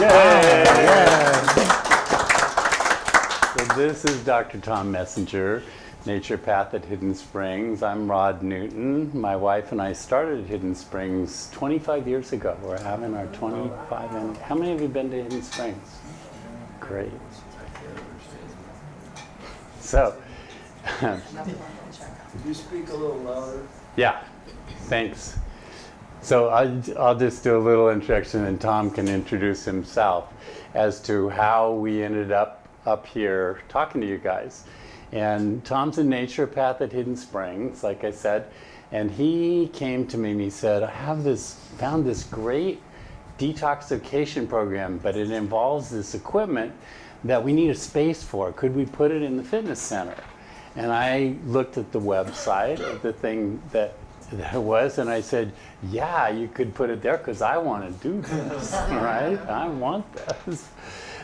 So this is Dr. Tom Messenger, naturopath at Hidden Springs. I'm Rod Newton. My wife and I started Hidden Springs 25 years ago. We're having our 25 and how many of you been to Hidden Springs? Great. So, Could you speak a little louder? yeah, thanks. So I'll just do a little introduction and Tom can introduce himself as to how we ended up here talking to you guys. And Tom's a naturopath at Hidden Springs, like I said, and he came to me and he said, I found this great detoxification program, but it involves this equipment that we need a space for. Could we put it in the fitness center? And I looked at the website of the thing that was, and I said, yeah, you could put it there because I want to do this, right? I want this.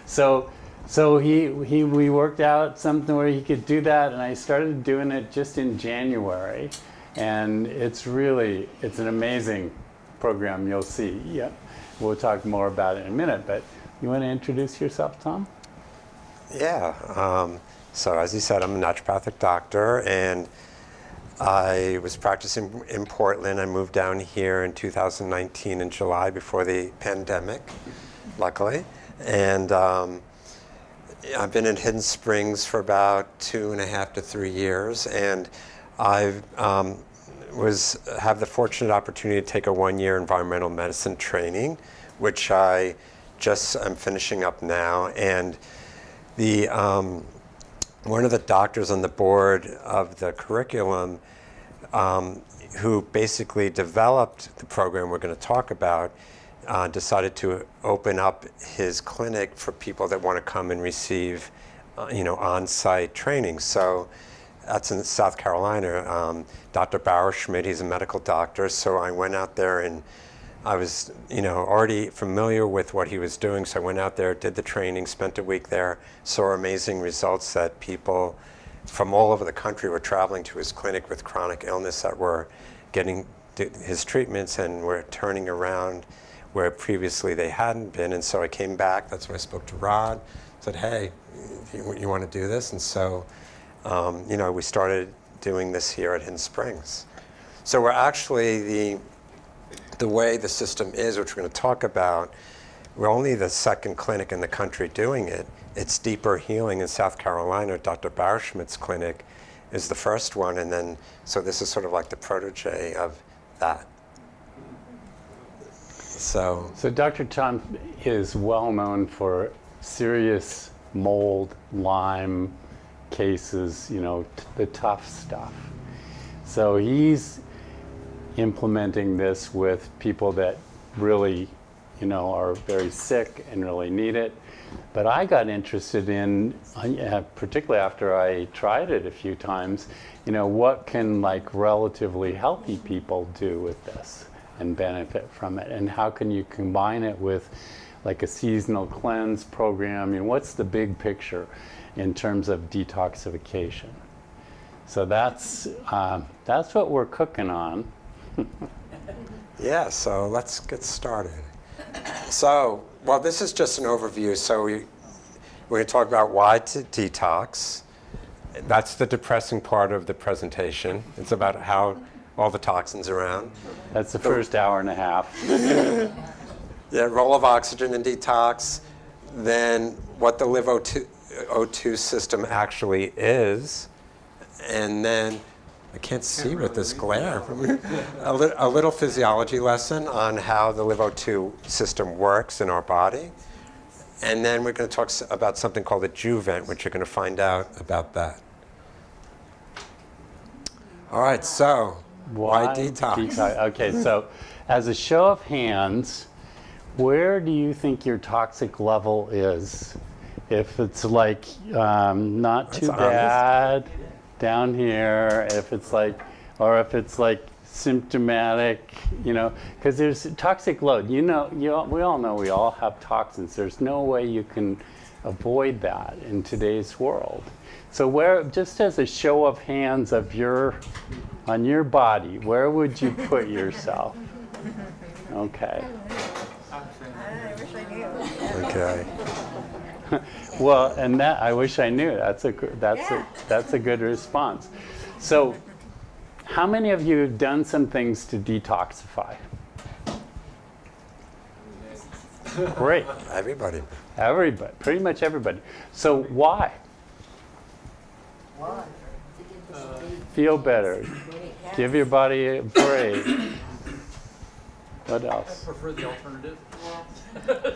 So we worked out something where he could do that, and I started doing it just in January. And it's an amazing program, you'll see. Yeah, we'll talk more about it in a minute, but you want to introduce yourself, Tom? Yeah, so as you said, I'm a naturopathic doctor, and I was practicing in Portland. I moved down here in 2019 in July before the pandemic, luckily. And I've been in Hidden Springs for about 2.5 to 3 years, and I have the fortunate opportunity to take a 1-year environmental medicine training, which I'm finishing up now. And the one of the doctors on the board of the curriculum who basically developed the program we're going to talk about decided to open up his clinic for people that want to come and receive on-site training. So that's in South Carolina. Dr. Bauerschmidt, he's a medical doctor, so I went out there and I was already familiar with what he was doing, so I went out there, did the training, spent a week there, saw amazing results that people from all over the country were traveling to his clinic with chronic illness that were getting his treatments and were turning around where previously they hadn't been. And so I came back, that's when I spoke to Rod, said, hey, you want to do this? And so, we started doing this here at Hidden Springs. So we're actually, the way the system is, which we're going to talk about, we're only the second clinic in the country doing it. It's Deeper Healing in South Carolina. Dr. Bauerschmidt's clinic is the first one, and then, so this is sort of like the protege of that. So Dr. Tom is well known for serious mold, Lyme cases, the tough stuff. So he's implementing this with people that really, are very sick and really need it. But I got interested in, particularly after I tried it a few times, what can relatively healthy people do with this and benefit from it? And how can you combine it with a seasonal cleanse program? What's the big picture in terms of detoxification? So that's what we're cooking on. Yeah, so let's get started. So, this is just an overview. So we're going to talk about why to detox. That's the depressing part of the presentation. It's about how all the toxins around. That's the first hour and a half. Yeah, role of oxygen in detox, then what the Live O2 system actually is, and then I can't see with this glare. A little physiology lesson on how the Live O2 system works in our body. And then we're going to talk about something called the Juvent, which you're going to find out about that. All right, so why detox? Okay, so as a show of hands, where do you think your toxic level is? If it's not too bad, down here, if it's symptomatic, because there's toxic load. We all know we all have toxins. There's no way you can avoid that in today's world. So where, just as a show of hands on your body, where would you put yourself? Okay. I wish I knew. Okay. Well, and that I wish I knew. That's a good response. So, how many of you have done some things to detoxify? Great. Everybody. Everybody, pretty much everybody. So why? Why? Feel better. Give your body a break. What else? Prefer the alternative.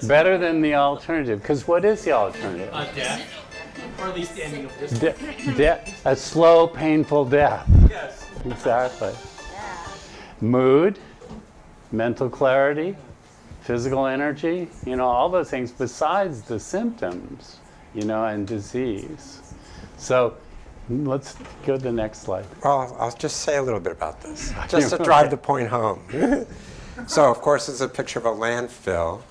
Better than the alternative. Because what is the alternative? Death. Or at least the ending of this. A slow, painful death. Yes. Exactly. Mood, mental clarity, physical energy, all those things besides the symptoms, and disease. So let's go to the next slide. Well, I'll just say a little bit about this, just to drive the point home. So, of course, it's a picture of a landfill.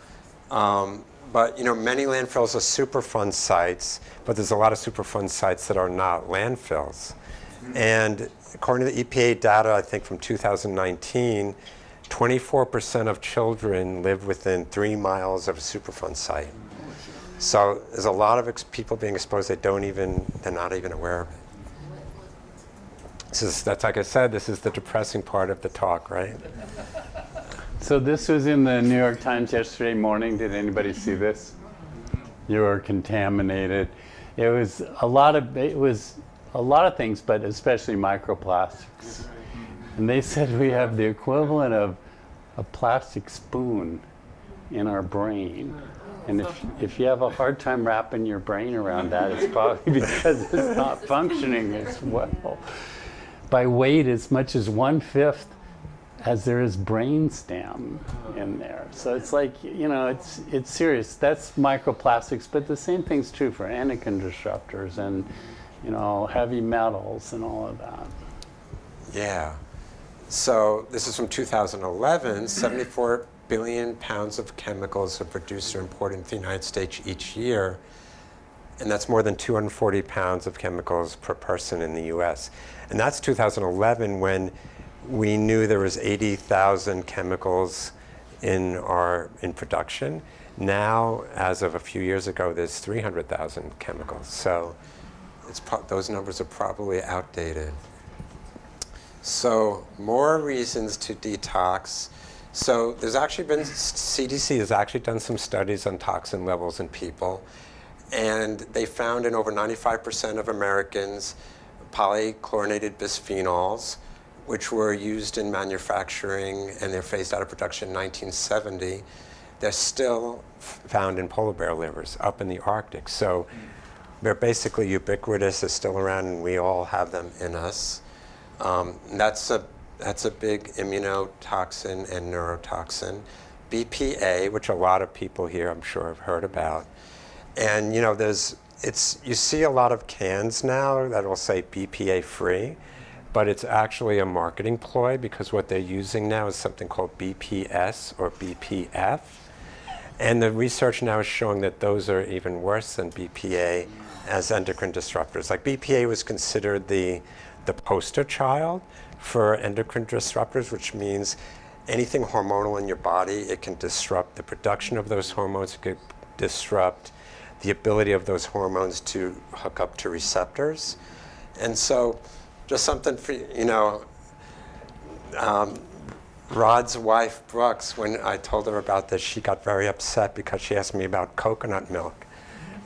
But, many landfills are Superfund sites, but there's a lot of Superfund sites that are not landfills. And according to the EPA data, I think from 2019, 24% of children live within 3 miles of a Superfund site. So there's a lot of people being exposed they're not even aware of it. That's like I said, this is the depressing part of the talk, right? So this was in the New York Times yesterday morning. Did anybody see this? You were contaminated. It was a lot of things, but especially microplastics. And they said we have the equivalent of a plastic spoon in our brain. And if you have a hard time wrapping your brain around that, it's probably because it's not functioning as well. By weight, as much as 1/5 as there is brainstem in there. So it's like, it's serious. That's microplastics, but the same thing's true for endocrine disruptors and, heavy metals and all of that. Yeah. So this is from 2011. 74 billion pounds of chemicals are produced or imported into the United States each year. And that's more than 240 pounds of chemicals per person in the US. And that's 2011 when we knew there was 80,000 chemicals in production. Now, as of a few years ago, there's 300,000 chemicals. So those numbers are probably outdated. So more reasons to detox. So there's actually been, CDC has actually done some studies on toxin levels in people. And they found in over 95% of Americans polychlorinated bisphenols, which were used in manufacturing and they're phased out of production in 1970. They're still found in polar bear livers up in the Arctic. So they're basically ubiquitous, they're still around, and we all have them in us. That's a big immunotoxin and neurotoxin. BPA, which a lot of people here I'm sure have heard about. And you see a lot of cans now that will say BPA free, but it's actually a marketing ploy because what they're using now is something called BPS or BPF. And the research now is showing that those are even worse than BPA as endocrine disruptors. Like BPA was considered the poster child for endocrine disruptors, which means anything hormonal in your body, it can disrupt the production of those hormones, it could disrupt the ability of those hormones to hook up to receptors. And so just something for, Rod's wife, Brooks, when I told her about this, she got very upset because she asked me about coconut milk.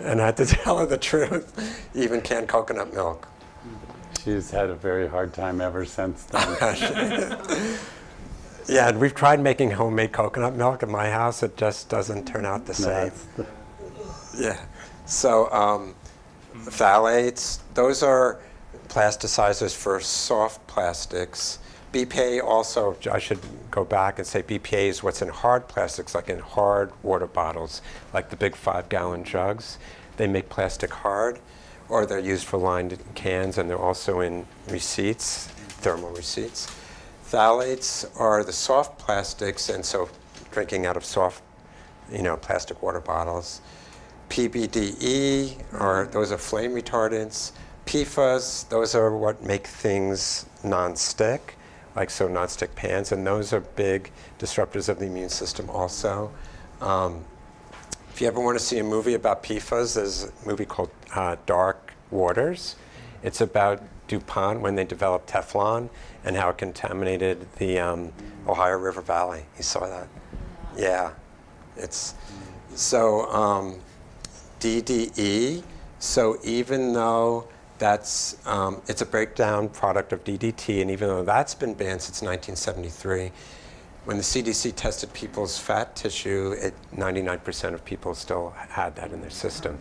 And I had to tell her the truth, even canned coconut milk. She's had a very hard time ever since then. Yeah, and we've tried making homemade coconut milk in my house. It just doesn't turn out the same. Yeah. So phthalates, those are plasticizers for soft plastics. BPA also, I should go back and say BPA is what's in hard plastics, like in hard water bottles, like the big 5-gallon jugs. They make plastic hard, or they're used for lined cans, and they're also in receipts, thermal receipts. Phthalates are the soft plastics, and so drinking out of soft, plastic water bottles. PBDE, those are flame retardants. PFAS, those are what make things non-stick, like non-stick pans, and those are big disruptors of the immune system also. If you ever want to see a movie about PFAS, there's a movie called Dark Waters. It's about DuPont when they developed Teflon and how it contaminated the Ohio River Valley. You saw that? Yeah. It's so DDE. So even though that's it's a breakdown product of DDT, and even though that's been banned since 1973, when the CDC tested people's fat tissue, 99% of people still had that in their system.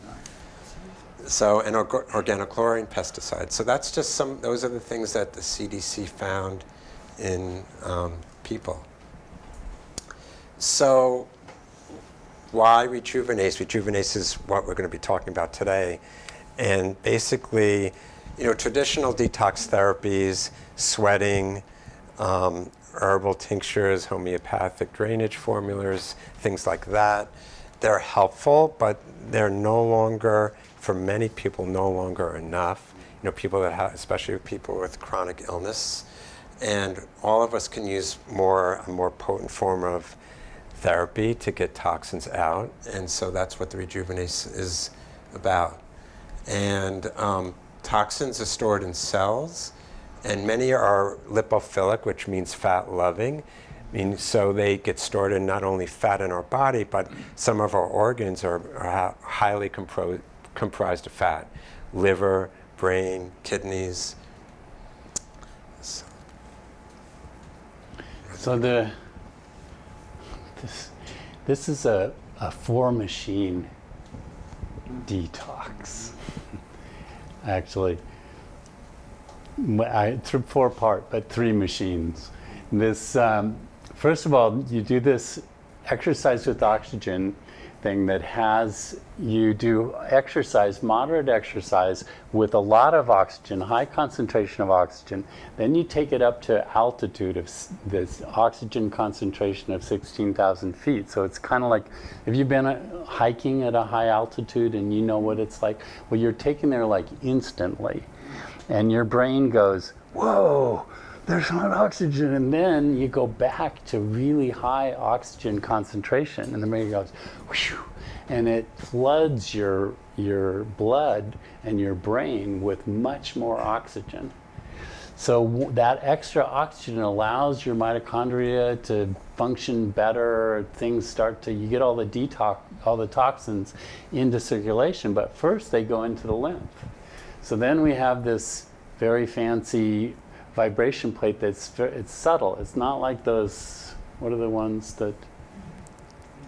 So, and organochlorine pesticides. So that's just those are the things that the CDC found in people. So why Rejuvenace? Rejuvenace is what we're going to be talking about today. And basically, traditional detox therapies, sweating, herbal tinctures, homeopathic drainage formulas, things like that, they're helpful, but they're no longer, for many people, no longer enough. People that have, especially people with chronic illness, and all of us can use a more potent form of therapy to get toxins out, and so that's what the Rejuvenace is about. And toxins are stored in cells, and many are lipophilic, which means fat-loving. So they get stored in not only fat in our body, but some of our organs are highly comprised of fat. Liver, brain, kidneys. So this is a 4-machine detox. Actually, through 4-part, but 3 machines. This, first of all, you do this exercise with oxygen thing that has, you do exercise, moderate exercise with a lot of oxygen, high concentration of oxygen. Then you take it up to altitude of this oxygen concentration of 16,000 feet. So it's kind of like, have you been hiking at a high altitude and you know what it's like? Well, you're taken there like instantly. And your brain goes, whoa, there's not oxygen. And then you go back to really high oxygen concentration. And the brain goes, whew, and it floods your blood and your brain with much more oxygen. So that extra oxygen allows your mitochondria to function better. Things start to, you get all the toxins into circulation. But first they go into the lymph. So then we have this very fancy vibration plate it's subtle. It's not like those, what are the ones that...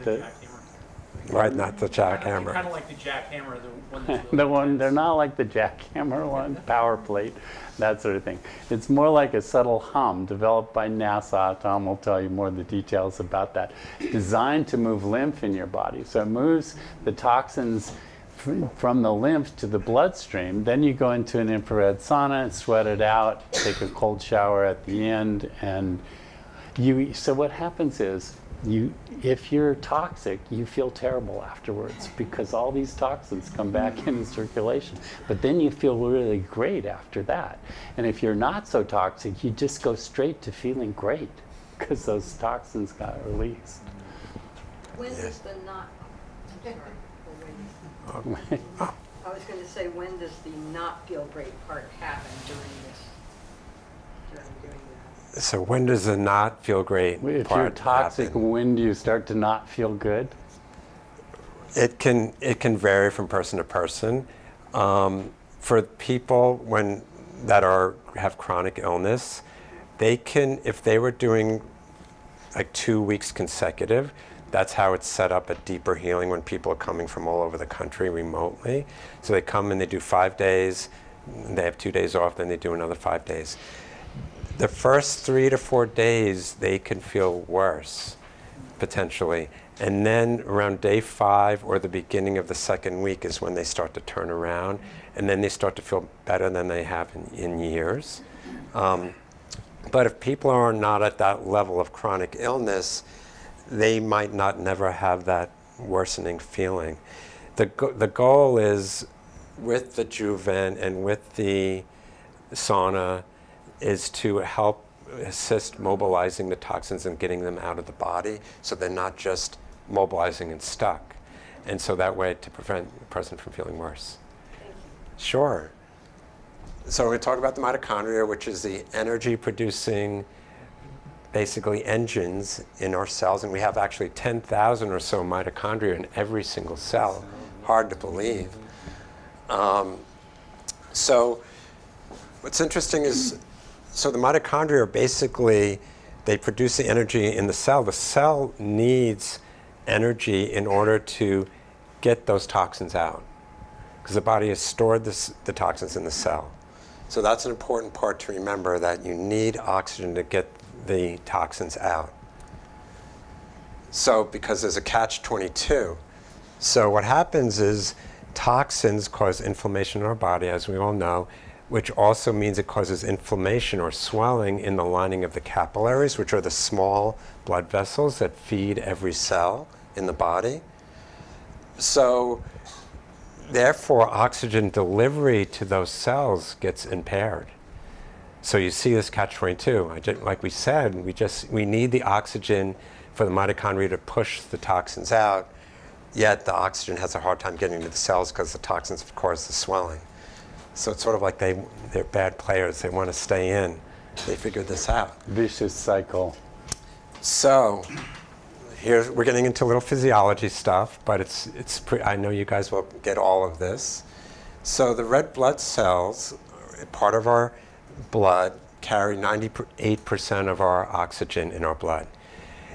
The jackhammer. Right, not the jackhammer. Kind of like the jackhammer, the one that's really they're not like the jackhammer one, power plate, that sort of thing. It's more like a subtle hum developed by NASA. Tom will tell you more of the details about that. Designed to move lymph in your body. So it moves the toxins from the lymph to the bloodstream. Then you go into an infrared sauna, sweat it out, take a cold shower at the end, and so what happens is, if you're toxic, you feel terrible afterwards because all these toxins come back into circulation. But then you feel really great after that. And if you're not so toxic, you just go straight to feeling great because those toxins got released. When does the not, I'm sorry, I was going to say, when does the not feel great part happen during that? So when does the not feel great If part you're toxic, happen? when do you start to not feel good? It can vary from person to person. For people that have chronic illness, they can, if they were doing like 2 weeks consecutive, that's how it's set up at Deeper Healing when people are coming from all over the country remotely. So they come and they do 5 days, and they have 2 days off, then they do another 5 days. The first 3 to 4 days, they can feel worse, potentially. And then around day 5 or the beginning of the second week is when they start to turn around, and then they start to feel better than they have in years. But if people are not at that level of chronic illness, they might never have that worsening feeling. The goal is, with the Juvent and with the sauna, is to help assist mobilizing the toxins and getting them out of the body so they're not just mobilizing and stuck. and so that way to prevent the person from feeling worse. Sure. So we're going to talk about the mitochondria, which is the energy-producing, basically, engines in our cells. And we have actually 10,000 or so mitochondria in every single cell. Hard to believe. So what's interesting is, so the mitochondria are basically, they produce the energy in the cell. The cell needs energy in order to get those toxins out, because the body has stored the toxins in the cell. So that's an important part to remember, that you need oxygen to get the toxins out. So, because there's a catch-22. So what happens is toxins cause inflammation in our body, as we all know, which also means it causes inflammation or swelling in the lining of the capillaries, which are the small blood vessels that feed every cell in the body. So therefore, oxygen delivery to those cells gets impaired. So you see this catch-22. Like we said, we need the oxygen for the mitochondria to push the toxins out, yet the oxygen has a hard time getting to the cells because the toxins have caused the swelling. So it's sort of like they're bad players. They want to stay in. They figured this out. Vicious cycle. So here we're getting into a little physiology stuff, but I know you guys will get all of this. So the red blood cells, part of our blood, carry 98% of our oxygen in our blood.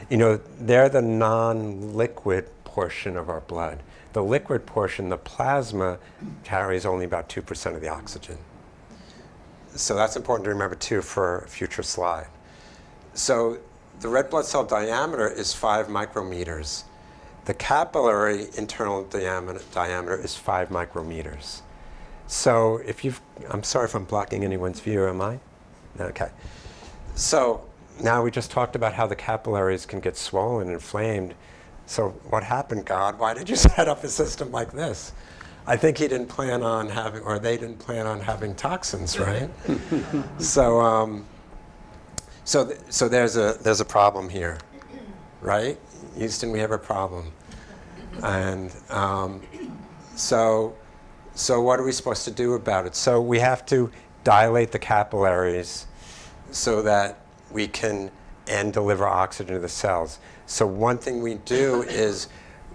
You know, they're the non-liquid portion of our blood. The liquid portion, the plasma, carries only about 2% of the oxygen. So that's important to remember too for a future slide. So the red blood cell diameter is 5 micrometers. The capillary internal diameter is 5 micrometers. So I'm sorry if I'm blocking anyone's view, am I? No, okay. So now we just talked about how the capillaries can get swollen and inflamed. So what happened, God? Why did you set up a system like this? I think he didn't plan on having, or they didn't plan on having toxins, right? So there's a problem here, right? Houston, we have a problem. And so what are we supposed to do about it? So we have to dilate the capillaries so that we can deliver oxygen to the cells. So one thing we do is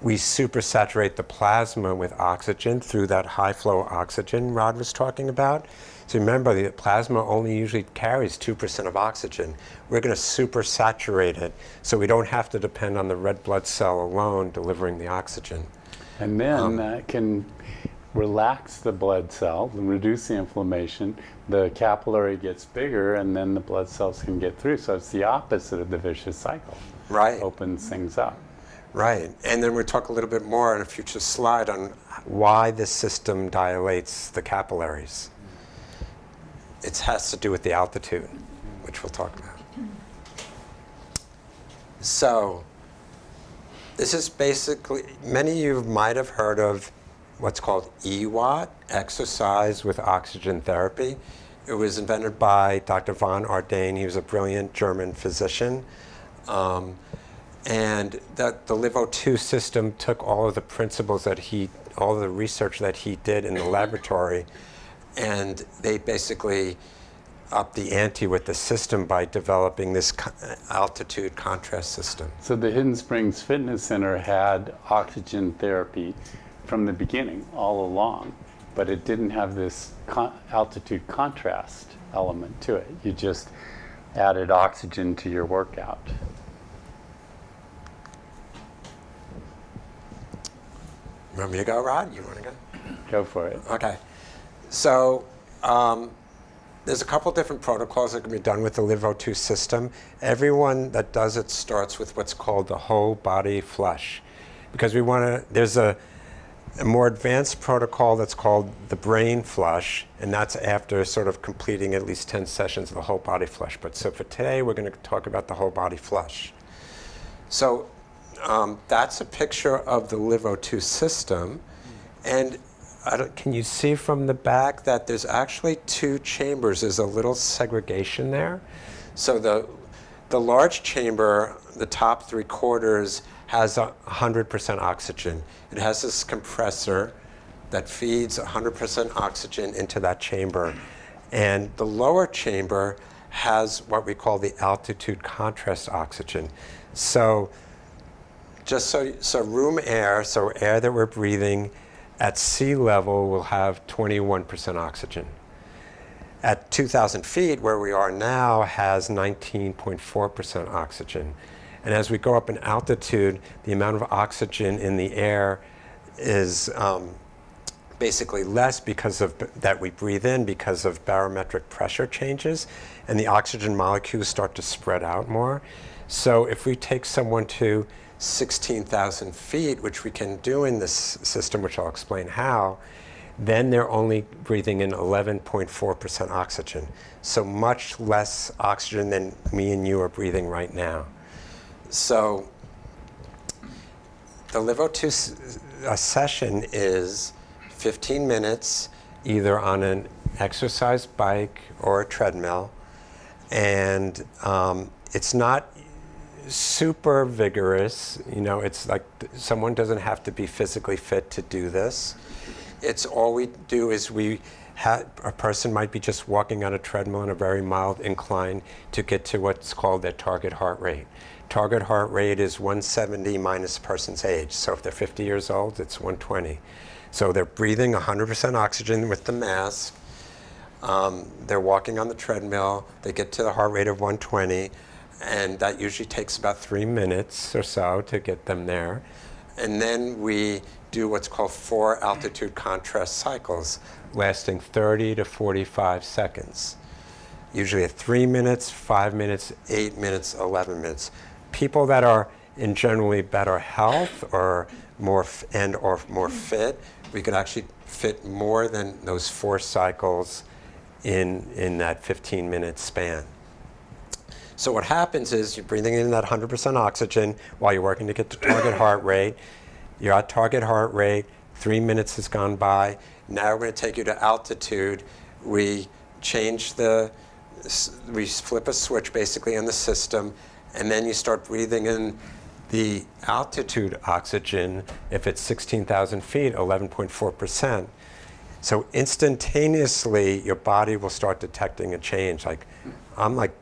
we supersaturate the plasma with oxygen through that high flow oxygen Rod was talking about. So remember, the plasma only usually carries 2% of oxygen. We're going to supersaturate it so we don't have to depend on the red blood cell alone delivering the oxygen. And then that can relax the blood cell and reduce the inflammation. The capillary gets bigger, and then the blood cells can get through. So it's the opposite of the vicious cycle. Right. Opens things up. Right. And then we'll talk a little bit more in a future slide on why this system dilates the capillaries. It has to do with the altitude, which we'll talk about. So this is basically, many of you might have heard of what's called EWOT, exercise with oxygen therapy. It was invented by Dr. von Ardane. He was a brilliant German physician. And that the LiveO2 system took all of the principles all of the research that he did in the laboratory, and they basically upped the ante with the system by developing this altitude contrast system. So the Hidden Springs Fitness Center had oxygen therapy from the beginning, all along, but it didn't have this altitude contrast element to it. You just added oxygen to your workout. You want me to go, Rod? You want to go? Go for it. Okay. So there's a couple different protocols that can be done with the LiveO2 system. Everyone that does it starts with what's called the whole body flush, because there's a more advanced protocol that's called the brain flush, and that's after sort of completing at least 10 sessions of the whole body flush. So for today, we're going to talk about the whole body flush. So that's a picture of the LiveO2 system, and can you see from the back that there's actually 2 chambers? There's a little segregation there. So The large chamber, the top 3/4, has 100% oxygen. It has this compressor that feeds 100% oxygen into that chamber. And the lower chamber has what we call the altitude contrast oxygen. So so room air, so air that we're breathing at sea level will have 21% oxygen. At 2,000 feet, where we are now, has 19.4% oxygen. And as we go up in altitude, the amount of oxygen in the air is basically less because of that we breathe in because of barometric pressure changes, and the oxygen molecules start to spread out more. So if we take someone to 16,000 feet, which we can do in this system, which I'll explain how, then they're only breathing in 11.4% oxygen. So much less oxygen than me and you are breathing right now. So the LiveO2 session is 15 minutes, either on an exercise bike or a treadmill. And it's not super vigorous. You know, it's like someone doesn't have to be physically fit to do this. It's all we do is a person might be just walking on a treadmill in a very mild incline to get to what's called their target heart rate. Target heart rate is 170 minus a person's age. So if they're 50 years old, it's 120. So they're breathing 100% oxygen with the mask. They're walking on the treadmill. They get to the heart rate of 120, and that usually takes about 3 minutes or so to get them there. And then we do what's called 4 altitude contrast cycles, lasting 30 to 45 seconds. Usually at 3 minutes, 5 minutes, 8 minutes, 11 minutes. People that are in generally better health or more fit, we could actually fit more than those 4 cycles in that 15-minute span. So what happens is you're breathing in that 100% oxygen while you're working to get to target heart rate. You're at target heart rate, 3 minutes has gone by. Now we're going to take you to altitude. We flip a switch basically in the system, and then you start breathing in the altitude oxygen. If it's 16,000 feet, 11.4%. So instantaneously, your body will start detecting a change. Like, I'm like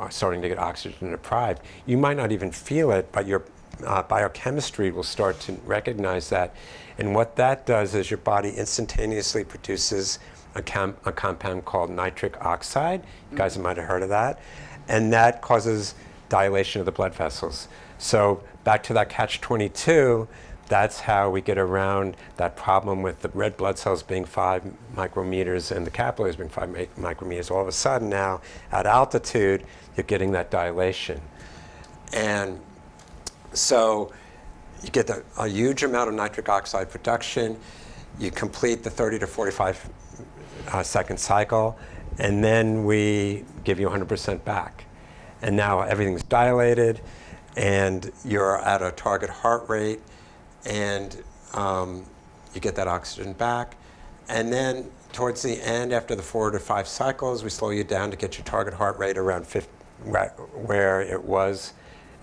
starting to get oxygen deprived. You might not even feel it, but your biochemistry will start to recognize that. And what that does is your body instantaneously produces a compound called nitric oxide. You guys might have heard of that. And that causes dilation of the blood vessels. So back to that catch-22, that's how we get around that problem with the red blood cells being 5 micrometers and the capillaries being 5 micrometers. All of a sudden now, at altitude, you're getting that dilation. And so you get a huge amount of nitric oxide production. You complete the 30 to 45 second cycle, and then we give you 100% back. And now everything's dilated, and you're at a target heart rate, and you get that oxygen back. And then towards the end, after the 4 to 5 cycles, we slow you down to get your target heart rate around 50, where it was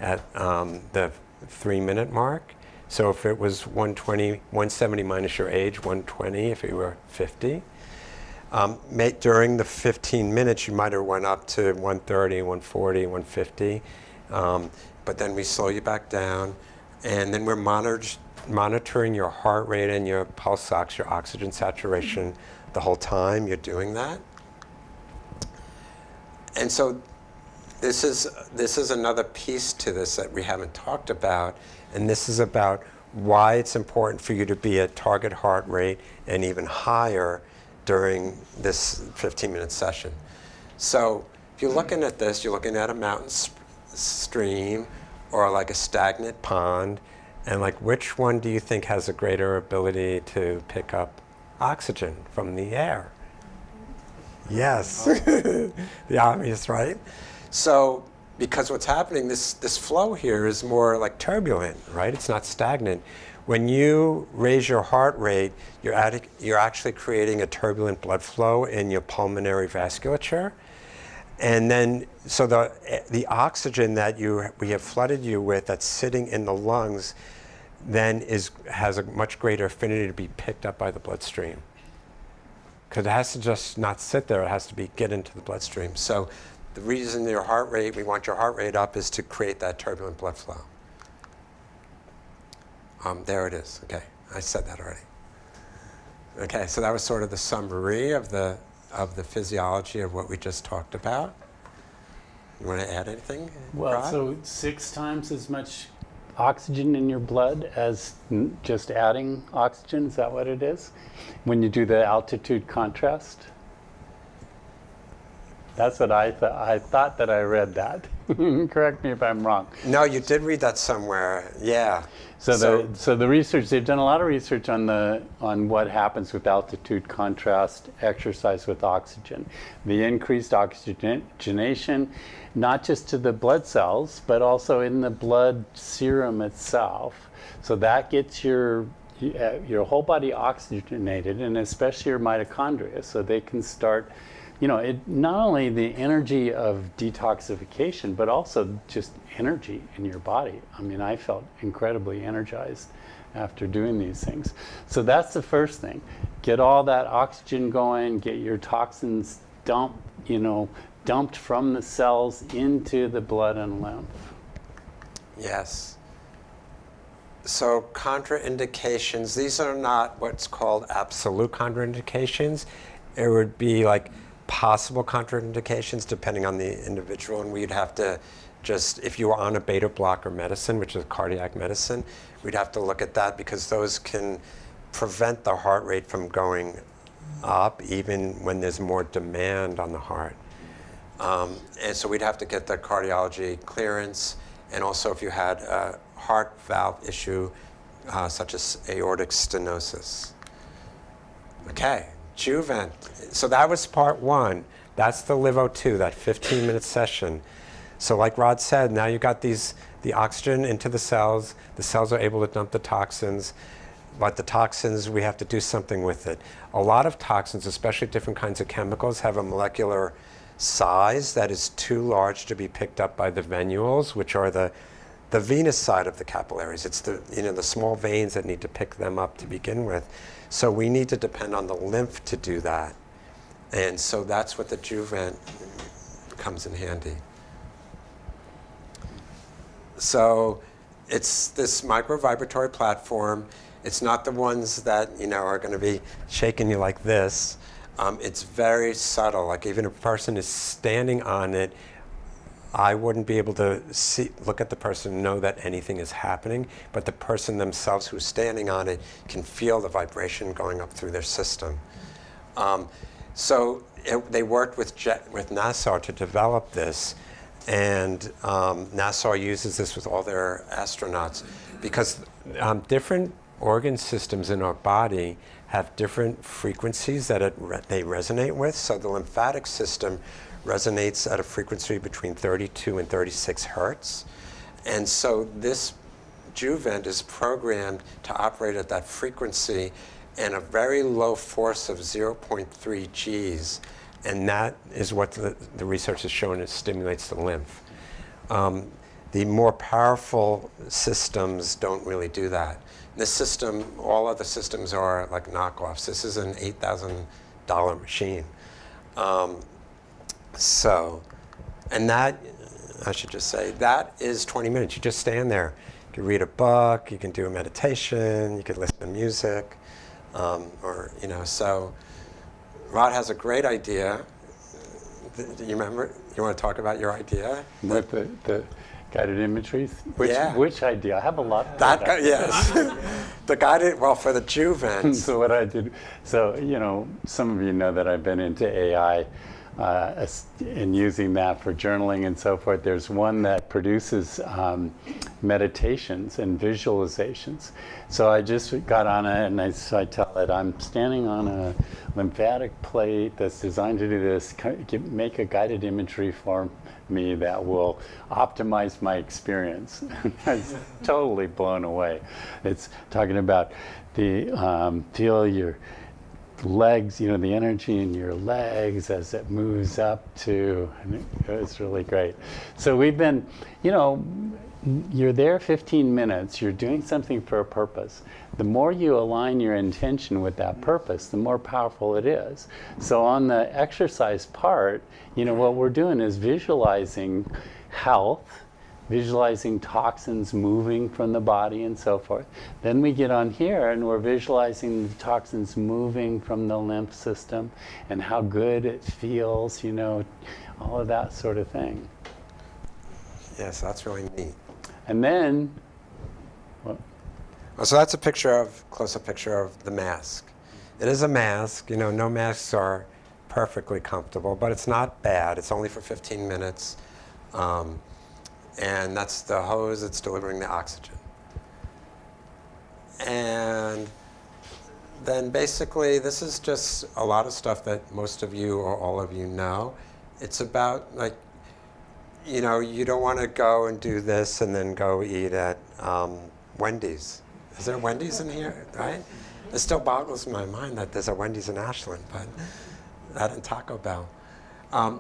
at the 3-minute mark. So if it was 120, 170 minus your age, 120 if you were 50. During the 15 minutes, you might have went up to 130, 140, 150. But then we slow you back down. And then we're monitoring your heart rate and your pulse ox, your oxygen saturation the whole time you're doing that. And so this is another piece to this that we haven't talked about. And this is about why it's important for you to be at target heart rate and even higher during this 15-minute session. So if you're looking at this, you're looking at a mountain stream or like a stagnant pond, and like which one do you think has a greater ability to pick up oxygen from the air? Yes, the obvious, right? So because what's happening, this flow here is more like turbulent, right? It's not stagnant. When you raise your heart rate, you're actually creating a turbulent blood flow in your pulmonary vasculature. And then, so the oxygen that we have flooded you with that's sitting in the lungs then has a much greater affinity to be picked up by the bloodstream. Because it has to just not sit there, it has to get into the bloodstream. So the reason we want your heart rate up is to create that turbulent blood flow. There it is, okay, I said that already. Okay, so that was sort of the summary of the physiology of what we just talked about. You want to add anything, Well, Rod? so 6 times as much oxygen in your blood as just adding oxygen, is that what it is? When you do the altitude contrast? That's what I thought. I thought that I read that. Correct me if I'm wrong. No, you did read that somewhere, yeah. So the research, they've done a lot of research on what happens with altitude contrast exercise with oxygen. The increased oxygenation, not just to the blood cells, but also in the blood serum itself. So that gets your whole body oxygenated, and especially your mitochondria, so they can start, not only the energy of detoxification, but also just energy in your body. I mean, I felt incredibly energized after doing these things. So that's the first thing. Get all that oxygen going, get your toxins dumped from the cells into the blood and lymph. Yes. So contraindications, these are not what's called absolute contraindications. It would be like possible contraindications depending on the individual, and we'd have to if you were on a beta blocker medicine, which is cardiac medicine, we'd have to look at that because those can prevent the heart rate from going up even when there's more demand on the heart. And so we'd have to get the cardiology clearance, and also if you had a heart valve issue such as aortic stenosis. Okay, Juvent. So that was part 1. That's the LiveO2, that 15-minute session. So like Rod said, now you got the oxygen into the cells. The cells are able to dump the toxins. But the toxins, we have to do something with it. A lot of toxins, especially different kinds of chemicals, have a molecular size that is too large to be picked up by the venules, which are the venous side of the capillaries. It's the small veins that need to pick them up to begin with. So we need to depend on the lymph to do that. And so that's what the Juvent comes in handy. So it's this microvibratory platform. It's not the ones that are going to be shaking you like this. It's very subtle. Like even if a person is standing on it, I wouldn't be able to look at the person and know that anything is happening, but the person themselves who's standing on it can feel the vibration going up through their system. They worked with NASA to develop this, and NASA uses this with all their astronauts because different organ systems in our body have different frequencies that they resonate with. So the lymphatic system resonates at a frequency between 32 and 36 hertz. And so this Juvent is programmed to operate at that frequency and a very low force of 0.3 Gs. And that is what the research has shown, it stimulates the lymph. The more powerful systems don't really do that. This system, all other systems are like knockoffs. This is an $8,000 machine. And that, I should just say, that is 20 minutes. You just stand there. You can read a book, you can do a meditation, you can listen to music, so Rod has a great idea. Do you remember? You want to talk about your idea? With the guided imagery? Which idea? I have a lot. Yes. The guided, for the Juvent. So what I did, some of you know that I've been into AI and using that for journaling and so forth. There's one that produces meditations and visualizations. So I just got on it and I tell it, I'm standing on a lymphatic plate that's designed to do this, make a guided imagery for me that will optimize my experience. I was totally blown away. It's talking about feel your legs, you know, the energy in your legs as it moves up to, and it was really great. So we've been, you know, you're there 15 minutes, you're doing something for a purpose. The more you align your intention with that purpose, the more powerful it is. So on the exercise part, you know, what we're doing is visualizing health, visualizing toxins moving from the body and so forth. Then we get on here and we're visualizing the toxins moving from the lymph system and how good it feels, you know, all of that sort of thing. Yes, that's really neat. And then, well, So that's a close-up picture of the mask. It is a mask. You know, no masks are perfectly comfortable, but it's not bad. It's only for 15 minutes. And that's the hose that's delivering the oxygen. And then basically, this is just a lot of stuff that most of you or all of you know. It's about, like, you know, you don't want to go and do this and then go eat at Wendy's. Is there Wendy's in here, right? It still boggles my mind that there's a Wendy's in Ashland, but that and Taco Bell.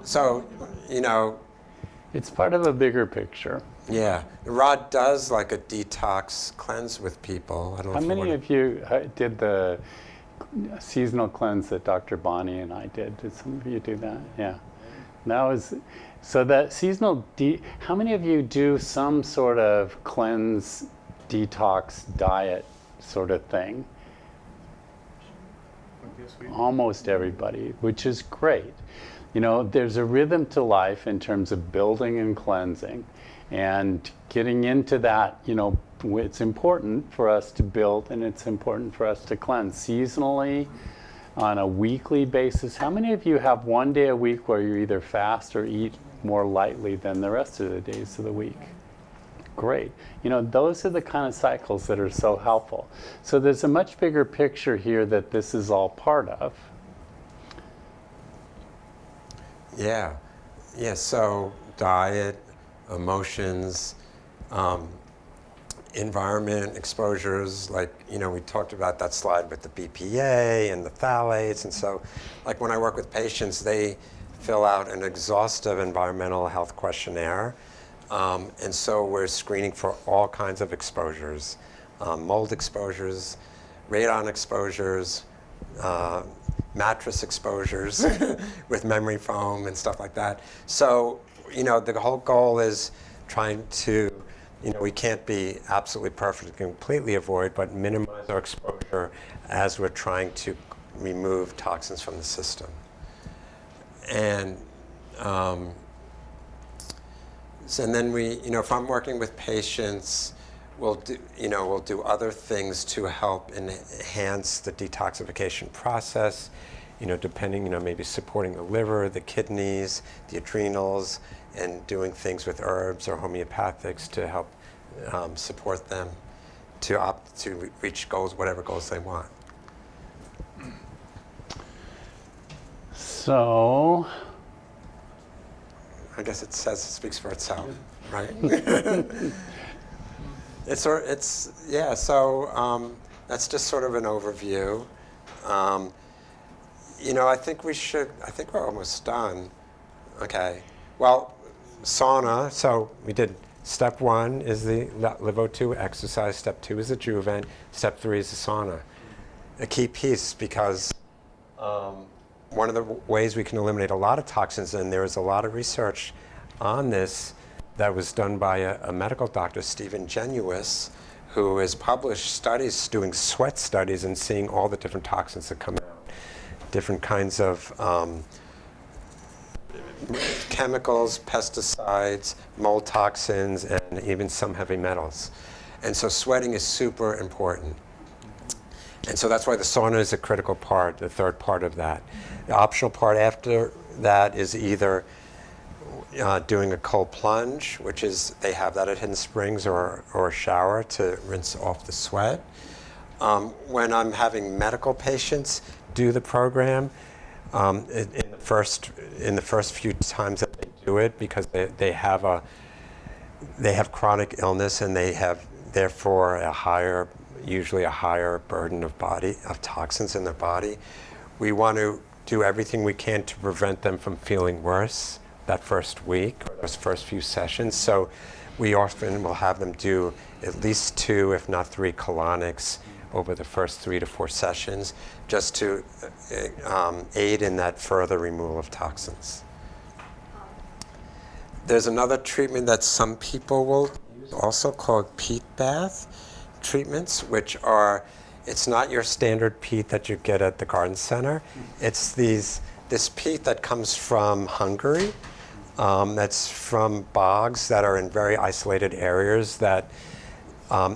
So, you know, it's part of a bigger picture. yeah, Rod does like a detox cleanse with people. I don't know How if many of you did the seasonal cleanse that Dr. Bonnie and I did? Did some of you do that? Yeah. That was, so that seasonal, how many of you do some sort of cleanse, detox, diet sort of thing? Almost everybody, which is great. You know, there's a rhythm to life in terms of building and cleansing. And getting into that, you know, it's important for us to build and it's important for us to cleanse seasonally, on a weekly basis. How many of you have one day a week where you either fast or eat more lightly than the rest of the days of the week? Great. You know, those are the kind of cycles that are so helpful. So there's a much bigger picture here that this is all part of. Yeah. Yeah, so diet, emotions, environment, exposures, like, you know, we talked about that slide with the BPA and the phthalates. And so, like, when I work with patients, they fill out an exhaustive environmental health questionnaire. And so we're screening for all kinds of exposures, mold exposures, radon exposures, mattress exposures with memory foam and stuff like that. So, you know, the whole goal is trying to, you know, we can't be absolutely perfect, completely avoid, but minimize our exposure as we're trying to remove toxins from the system. And and then we, you know, if I'm working with patients, we'll do other things to help enhance the detoxification process, you know, depending, you know, maybe supporting the liver, the kidneys, the adrenals, and doing things with herbs or homeopathics to help support them to reach goals, whatever goals they want. So, I guess it speaks for itself, right? Yeah. So that's just sort of an overview. You know, I think we're almost done. Okay. Well, sauna. So we did step 1 is the LiveO2 exercise. Step 2 is the Juvent. Step 3 is the sauna. A key piece because one of the ways we can eliminate a lot of toxins, and there is a lot of research on this that was done by a medical doctor, Stephen Genuis, who has published studies doing sweat studies and seeing all the different toxins that come out, different kinds of chemicals, pesticides, mold toxins, and even some heavy metals. And so sweating is super important. And so that's why the sauna is a critical part, the third part of that. The optional part after that is either doing a cold plunge, which is they have that at Hidden Springs, or a shower to rinse off the sweat. When I'm having medical patients do the program, in the first few times that they do it, because they have chronic illness and they have therefore usually a higher burden of toxins in their body, we want to do everything we can to prevent them from feeling worse that first week or those first few sessions. So we often will have them do at least 2, if not 3 colonics over the first 3 to 4 sessions, just to aid in that further removal of toxins. There's another treatment that some people will use, also called peat bath treatments, which are, it's not your standard peat that you get at the garden center. It's this peat that comes from Hungary, that's from bogs that are in very isolated areas, that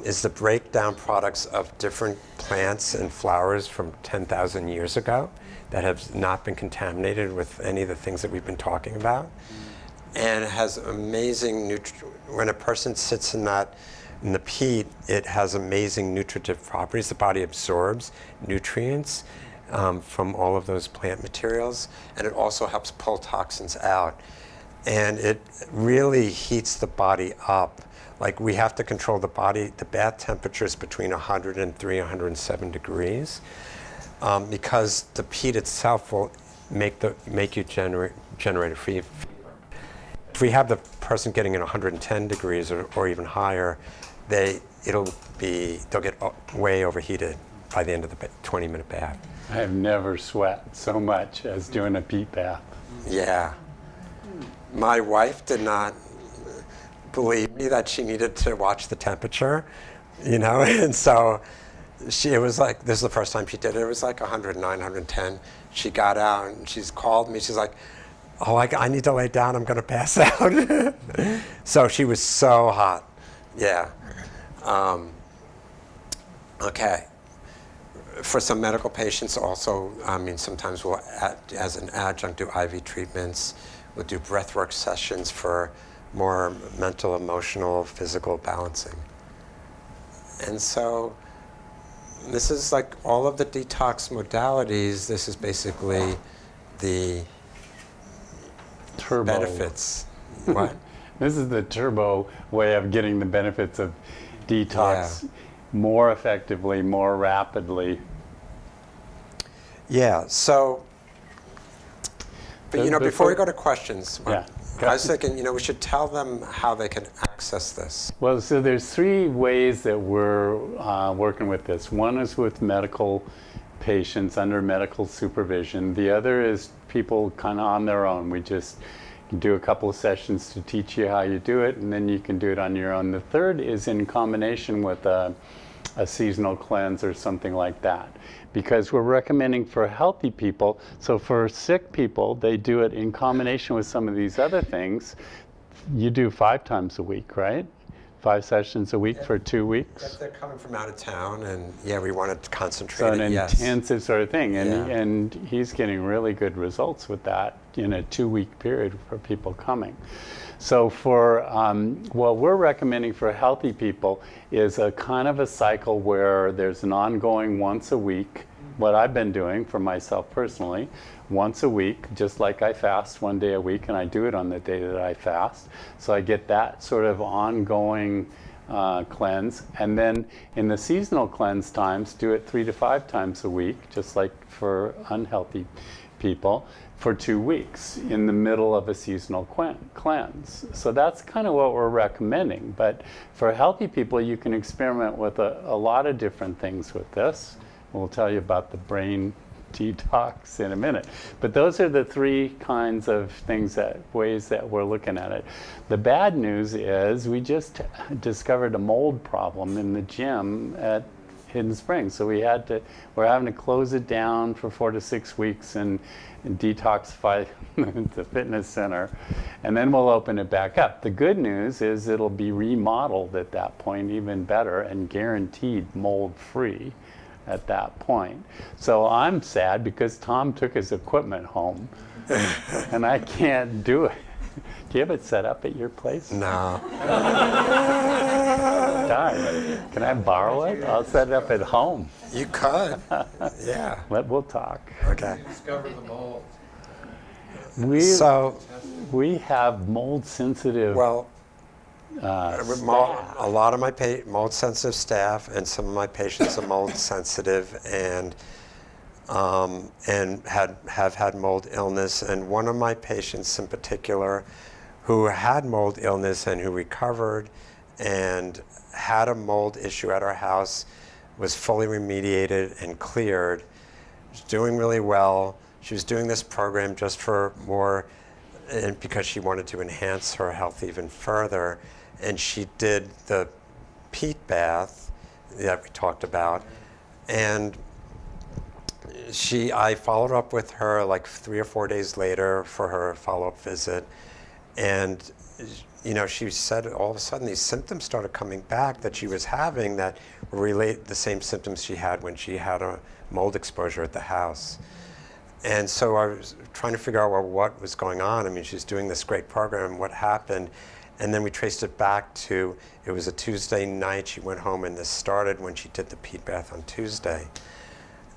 is the breakdown products of different plants and flowers from 10,000 years ago that have not been contaminated with any of the things that we've been talking about. And it has amazing, when a person sits in the peat, it has amazing nutritive properties. The body absorbs nutrients from all of those plant materials, and it also helps pull toxins out. And it really heats the body up. Like, we have to control the bath temperatures between 103 and 107 degrees, because the peat itself will make you generate a fever. If we have the person getting in 110 degrees or even higher, they'll get way overheated by the end of the 20-minute bath. I have never sweat so much as doing a peat bath. Yeah. My wife did not believe me that she needed to watch the temperature, and so it was like, this is the first time she did it. It was like 109, 110. She got out and she's called me. She's like, oh, I need to lay down. I'm going to pass out. So she was so hot. Yeah. Okay. For some medical patients also, sometimes we'll, as an adjunct, do IV treatments. We'll do breathwork sessions for more mental, emotional, physical balancing. And so this is like all of the detox modalities. This is basically the Turbo. benefits. What? This is the turbo way of getting the benefits of detox more effectively, more rapidly. Yeah, so, but before we go to questions, Yeah. I was thinking, we should tell them how they can access this. Well, so there's 3 ways that we're working with this. One is with medical patients under medical supervision. The other is people kind of on their own. We just do a couple of sessions to teach you how you do it, and then you can do it on your own. The third is in combination with a seasonal cleanse or something like that, because we're recommending for healthy people. So for sick people, they do it in combination with some of these other things. You do 5 times a week, right? 5 sessions a week for 2 weeks. If they're coming from out of town, and we want to concentrate. So an intensive sort of thing, and he's getting really good results with that in a 2-week period for people coming. So for what we're recommending for healthy people is a kind of a cycle where there's an ongoing once a week, what I've been doing for myself personally, once a week, just like I fast 1 day a week, and I do it on the day that I fast. So I get that sort of ongoing cleanse. And then in the seasonal cleanse times, do it 3 to 5 times a week, just like for unhealthy people, for 2 weeks in the middle of a seasonal cleanse. So that's kind of what we're recommending. But for healthy people, you can experiment with a lot of different things with this. We'll tell you about the brain detox in a minute. But those are the 3 kinds of ways that we're looking at it. The bad news is we just discovered a mold problem in the gym at Hidden Springs. So we're having to close it down for 4 to 6 weeks and detoxify the fitness center, and then we'll open it back up. The good news is it'll be remodeled at that point even better and guaranteed mold free at that point. So I'm sad because Tom took his equipment home and I can't do it. Do you have it set up at your place? No. Darn. Can I borrow it? I'll set it up at home. You could. Yeah. We'll talk. Okay. Discover the mold. We have mold sensitive staff. A lot of my mold sensitive staff, and some of my patients are mold sensitive, and and have had mold illness. And one of my patients in particular who had mold illness and who recovered and had a mold issue at our house was fully remediated and cleared. She was doing really well. She was doing this program just for more, and because she wanted to enhance her health even further. And she did the peat bath that we talked about. And I followed up with her like 3 or 4 days later for her follow-up visit. And she said all of a sudden these symptoms started coming back that she was having that were the same symptoms she had when she had a mold exposure at the house. And so I was trying to figure out, well, what was going on? I mean, she's doing this great program, what happened? And then we traced it back to, it was a Tuesday night, she went home and this started when she did the peat bath on Tuesday.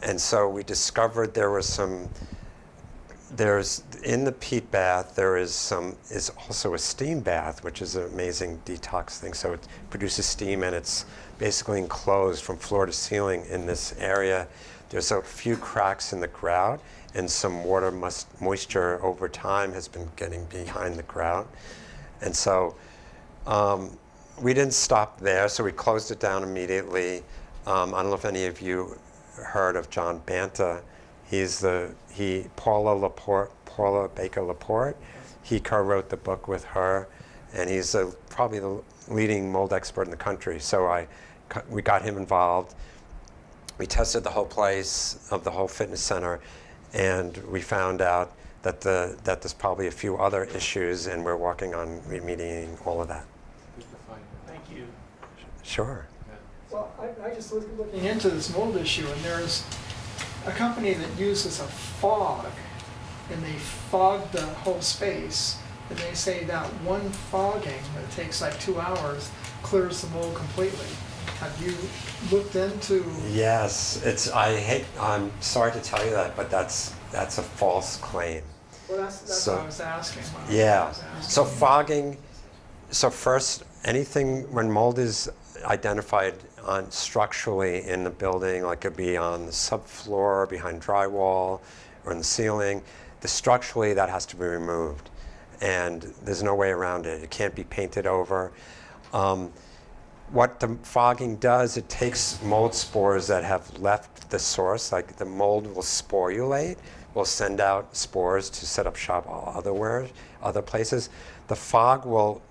And so we discovered in the peat bath, is also a steam bath, which is an amazing detox thing. So it produces steam and it's basically enclosed from floor to ceiling in this area. There's a few cracks in the grout and some water moisture over time has been getting behind the grout. And so we didn't stop there, so we closed it down immediately. I don't know if any of you heard of John Banta. Paula Baker Laporte. He co-wrote the book with her, and he's probably the leading mold expert in the country. So we got him involved. We tested the whole place of the whole fitness center, and we found out that there's probably a few other issues, and we're working on remediating all of that. Thank you. Sure. Well, I just looking into this mold issue, and there's a company that uses a fog, and they fog the whole space, and they say that one fogging that takes like 2 hours clears the mold completely. Have you looked into? Yes, I'm sorry to tell you that, but that's a false claim. Well, that's what I was asking. Yeah. So fogging. So first, anything when mold is identified structurally in the building, like it could be on the subfloor, behind drywall, or in the ceiling, structurally that has to be removed, and there's no way around it. It can't be painted over. What the fogging does, it takes mold spores that have left the source, like the mold will sporulate, will send out spores to set up shop other places. The fog will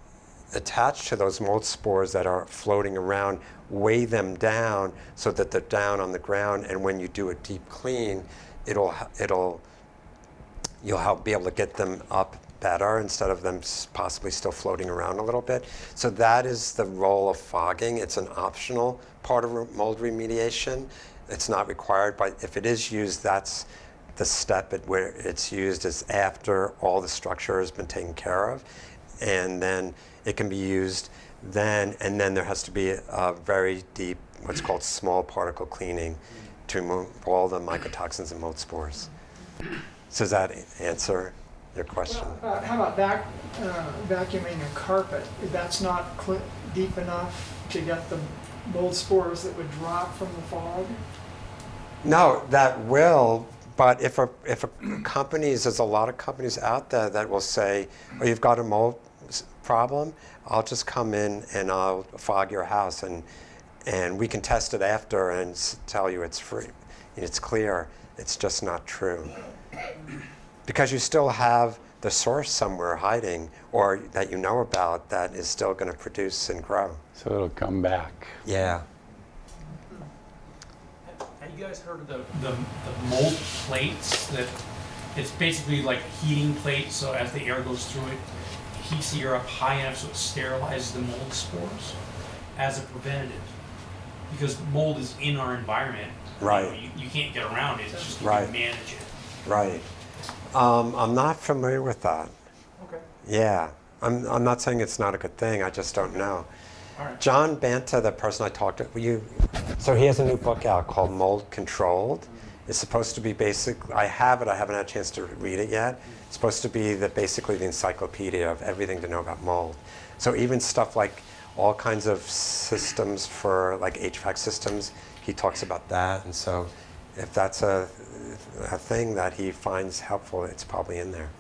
attach to those mold spores that are floating around, weigh them down so that they're down on the ground, and when you do a deep clean, you'll be able to get them up better instead of them possibly still floating around a little bit. So that is the role of fogging. It's an optional part of mold remediation. It's not required, but if it is used, that's the step where it's used is after all the structure has been taken care of, and then it can be used then, and then there has to be a very deep, what's called small particle cleaning to remove all the mycotoxins and mold spores. So does that answer your question? Well, how about vacuuming a carpet? That's not deep enough to get the mold spores that would drop from the fog? No, that will, but if a companies, there's a lot of companies out there that will say, oh, you've got a mold problem, I'll just come in and I'll fog your house, and we can test it after and tell you it's free, it's clear. It's just not true. Because you still have the source somewhere hiding, or that you know about, that is still going to produce and grow. So it'll come back. Yeah. Have you guys heard of the mold plates? That it's basically like a heating plate, so as the air goes through it, it heats the air up high enough so it sterilizes the mold spores as a preventative. Because mold is in our environment. Right. You can't get around it, it's just you Right. can manage it. Right. I'm not familiar with that. Okay. Yeah. I'm not saying it's not a good thing, I just don't know. All right. John Banta, the person I talked to, so he has a new book out called Mold Controlled. It's supposed to be I haven't had a chance to read it yet. It's supposed to be basically the encyclopedia of everything to know about mold. So even stuff like all kinds of systems for like HVAC systems, he talks about that. And so if that's a thing that he finds helpful, it's probably in there.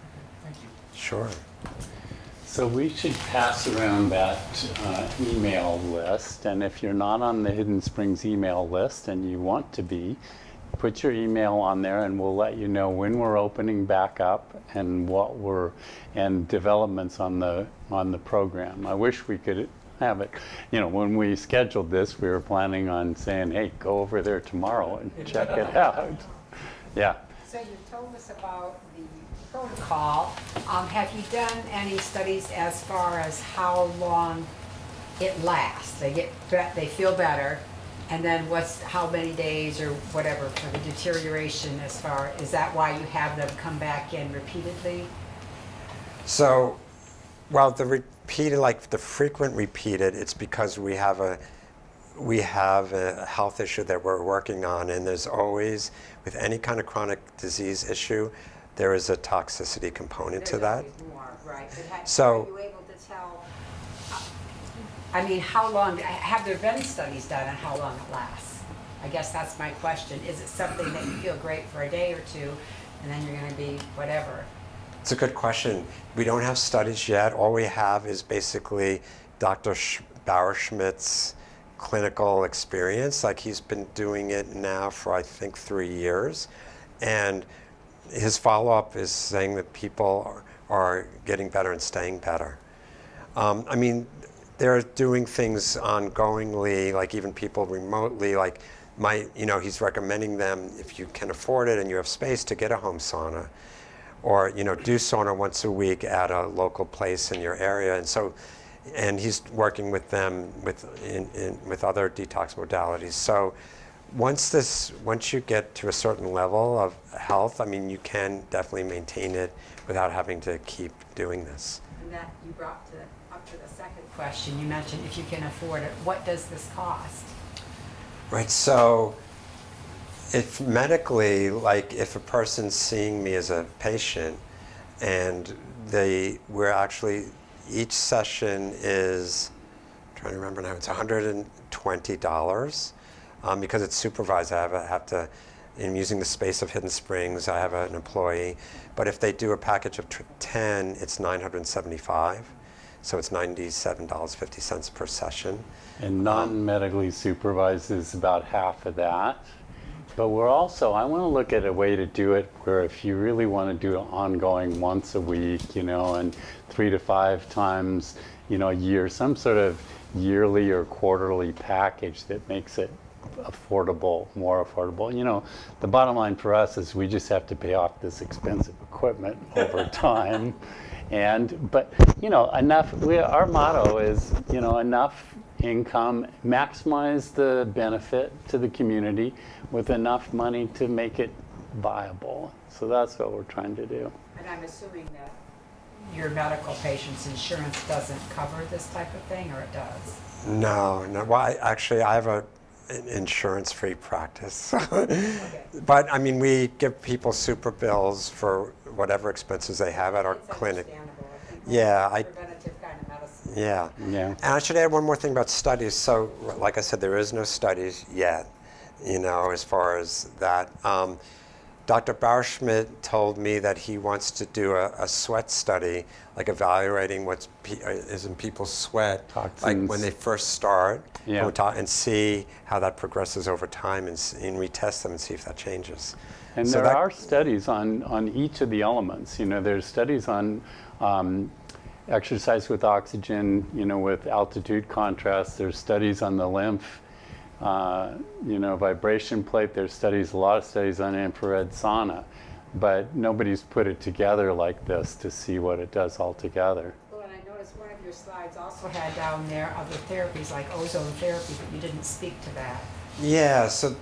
Thank you. Sure. So we should pass around that email list, and if you're not on the Hidden Springs email list and you want to be, put your email on there and we'll let you know when we're opening back up and and developments on the program. I wish we could have it. You know, when we scheduled this, we were planning on saying, hey, go over there tomorrow and check it out. Yeah. So you told us about the protocol. Have you done any studies as far as how long it lasts? They feel better, and then how many days or whatever for the deterioration is that why you have them come back in repeatedly? So, well, the frequent repeated, it's because we have a health issue that we're working on, and there's always, with any kind of chronic disease issue, there is a toxicity component to that. There's always more, right? But So- are you able to tell, I mean, how long, have there been studies done on how long it lasts? I guess that's my question. Is it something that you feel great for a day or two, and then you're gonna be whatever? It's a good question. We don't have studies yet. All we have is basically Dr. Bauerschmidt's clinical experience. Like, he's been doing it now for, I think, 3 years. And his follow-up is saying that people are getting better and staying better. I mean, they're doing things ongoingly, like even people remotely, like he's recommending them, if you can afford it and you have space, to get a home sauna. Or, do sauna once a week at a local place in your area. And he's working with them with other detox modalities. So once you get to a certain level of health, I mean, you can definitely maintain it without having to keep doing this. And that you brought up to the second question. You mentioned if you can afford it. What does this cost? Right, so if medically, like if a person's seeing me as a patient and we're actually, each session is, I'm trying to remember now, it's $120 because it's supervised. I have to, in using the space of Hidden Springs, I have an employee. But if they do a package of 10, it's $975. So it's $97.50 per session. And non-medically supervised is about half of that. But I want to look at a way to do it where if you really want to do it ongoing once a week, and 3 to 5 times, a year, some sort of yearly or quarterly package that makes it affordable, more affordable. The bottom line for us is we just have to pay off this expensive equipment over time. But enough, our motto is, enough income, maximize the benefit to the community with enough money to make it viable. So that's what we're trying to do. And I'm assuming that your medical patient's insurance doesn't cover this type of thing, or it does? No. Well, I have an insurance-free practice. Okay. But I mean, we give people super bills for whatever expenses they have at our It's clinic. understandable. I think Yeah, that's preventative kind of medicine. Yeah. Yeah. And I should add one more thing about studies. So, like I said, there is no studies yet, as far as that. Dr. Bauerschmidt told me that he wants to do a sweat study, like evaluating what is in people's sweat, Toxins. like when they first start, Yeah. and see how that progresses over time, and retest them and see if that changes. And So there are studies on each of the elements. There's studies on exercise with oxygen, with altitude contrast. There's studies on the lymph, vibration plate. There's a lot of studies on infrared sauna, but nobody's put it together like this to see what it does all together. Well, and I noticed one of your slides also had down there other therapies like ozone therapy, but you didn't speak to that. Yeah, so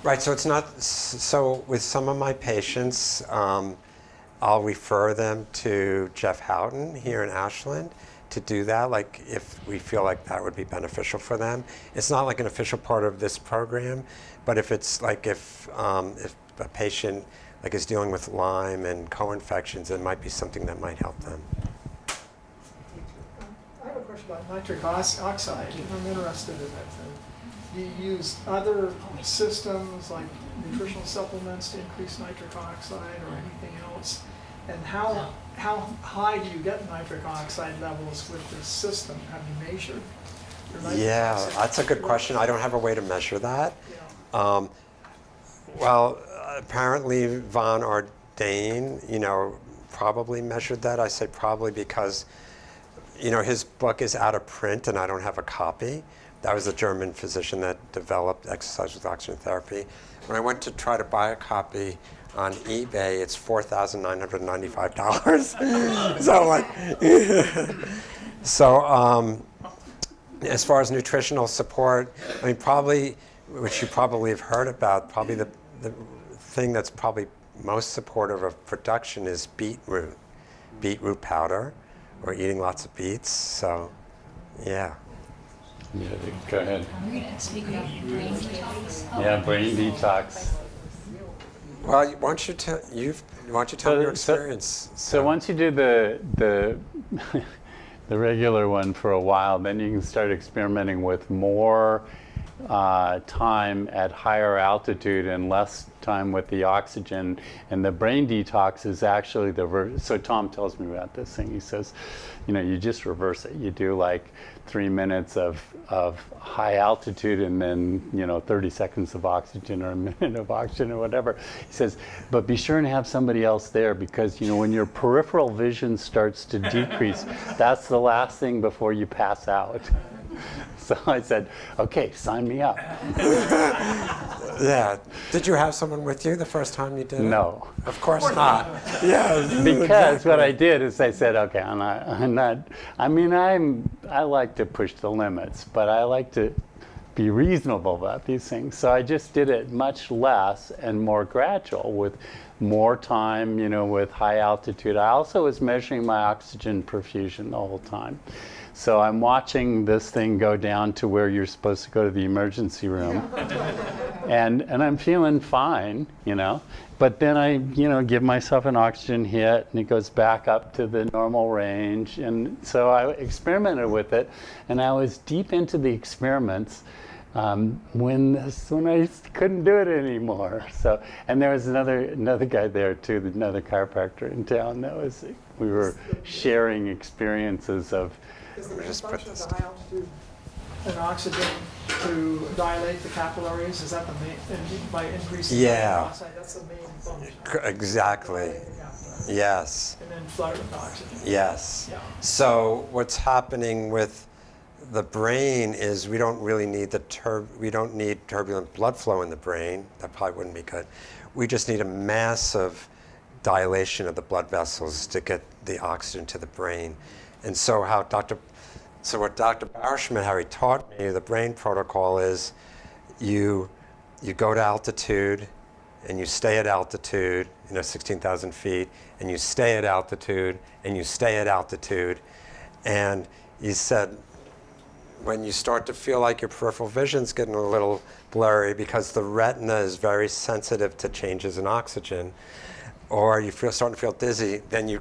it's not, so with some of my patients, I'll refer them to Jeff Houghton here in Ashland to do that, like if we feel like that would be beneficial for them. It's not like an official part of this program, but if it's like if a patient like is dealing with Lyme and co-infections, it might be something that might help them. I have a question about nitric oxide. I'm interested in that thing. Do you use other systems like nutritional supplements to increase nitric oxide or anything else? And how high do you get nitric oxide levels with this system? Have you measured your nitric Yeah, oxide? that's a good question. I don't have a way to measure that. Yeah. Well, apparently Von Ordain, probably measured that. I say probably because, his book is out of print and I don't have a copy. That was a German physician that developed exercise with oxygen therapy. When I went to try to buy a copy on eBay, it's $4,995. As far as nutritional support, I mean, probably, which you probably have heard about, probably the thing that's probably most supportive of production is beetroot powder, or eating lots of beets. So, yeah. Yeah, go ahead. We're going to speak about brain detox. Yeah, brain detox. Well, why don't you tell me your experience? So once you do the the regular one for a while, then you can start experimenting with more time at higher altitude and less time with the oxygen. And the brain detox is actually so Tom tells me about this thing. He says, you just reverse it. You do like 3 minutes of high altitude and then 30 seconds of oxygen or a minute of oxygen or whatever. He says, but be sure and have somebody else there, because when your peripheral vision starts to decrease, that's the last thing before you pass out. So I said, okay, sign me up. Yeah. Did you have someone with you the first time you did it? No. Of course not. Yeah. Because exactly. what I did is I said, okay, I'm not, I like to push the limits, but I like to be reasonable about these things. So I just did it much less and more gradual with more time, with high altitude. I also was measuring my oxygen perfusion the whole time. So I'm watching this thing go down to where you're supposed to go to the emergency room. And I'm feeling fine, But then I, give myself an oxygen hit and it goes back up to the normal range. And so I experimented with it, and I was deep into the experiments when I couldn't do it anymore. So, and there was another guy there too, another chiropractor in town. We were sharing experiences of. Is the main just put function of this the high altitude and oxygen to dilate the capillaries? Is that the main, by increasing nitric oxide, that's the main function? Exactly. Dilate the capillaries. Yes. And then flood it with oxygen. Yes. Yeah. So what's happening with the brain is we don't really need we don't need turbulent blood flow in the brain. That probably wouldn't be good. We just need a massive dilation of the blood vessels to get the oxygen to the brain. And so what Dr. Bauerschmidt, how he taught me the brain protocol is you go to altitude and you stay at altitude, 16,000 feet, and you stay at altitude and you stay at altitude. And he said, when you start to feel like your peripheral vision's getting a little blurry because the retina is very sensitive to changes in oxygen, or you starting to feel dizzy, then you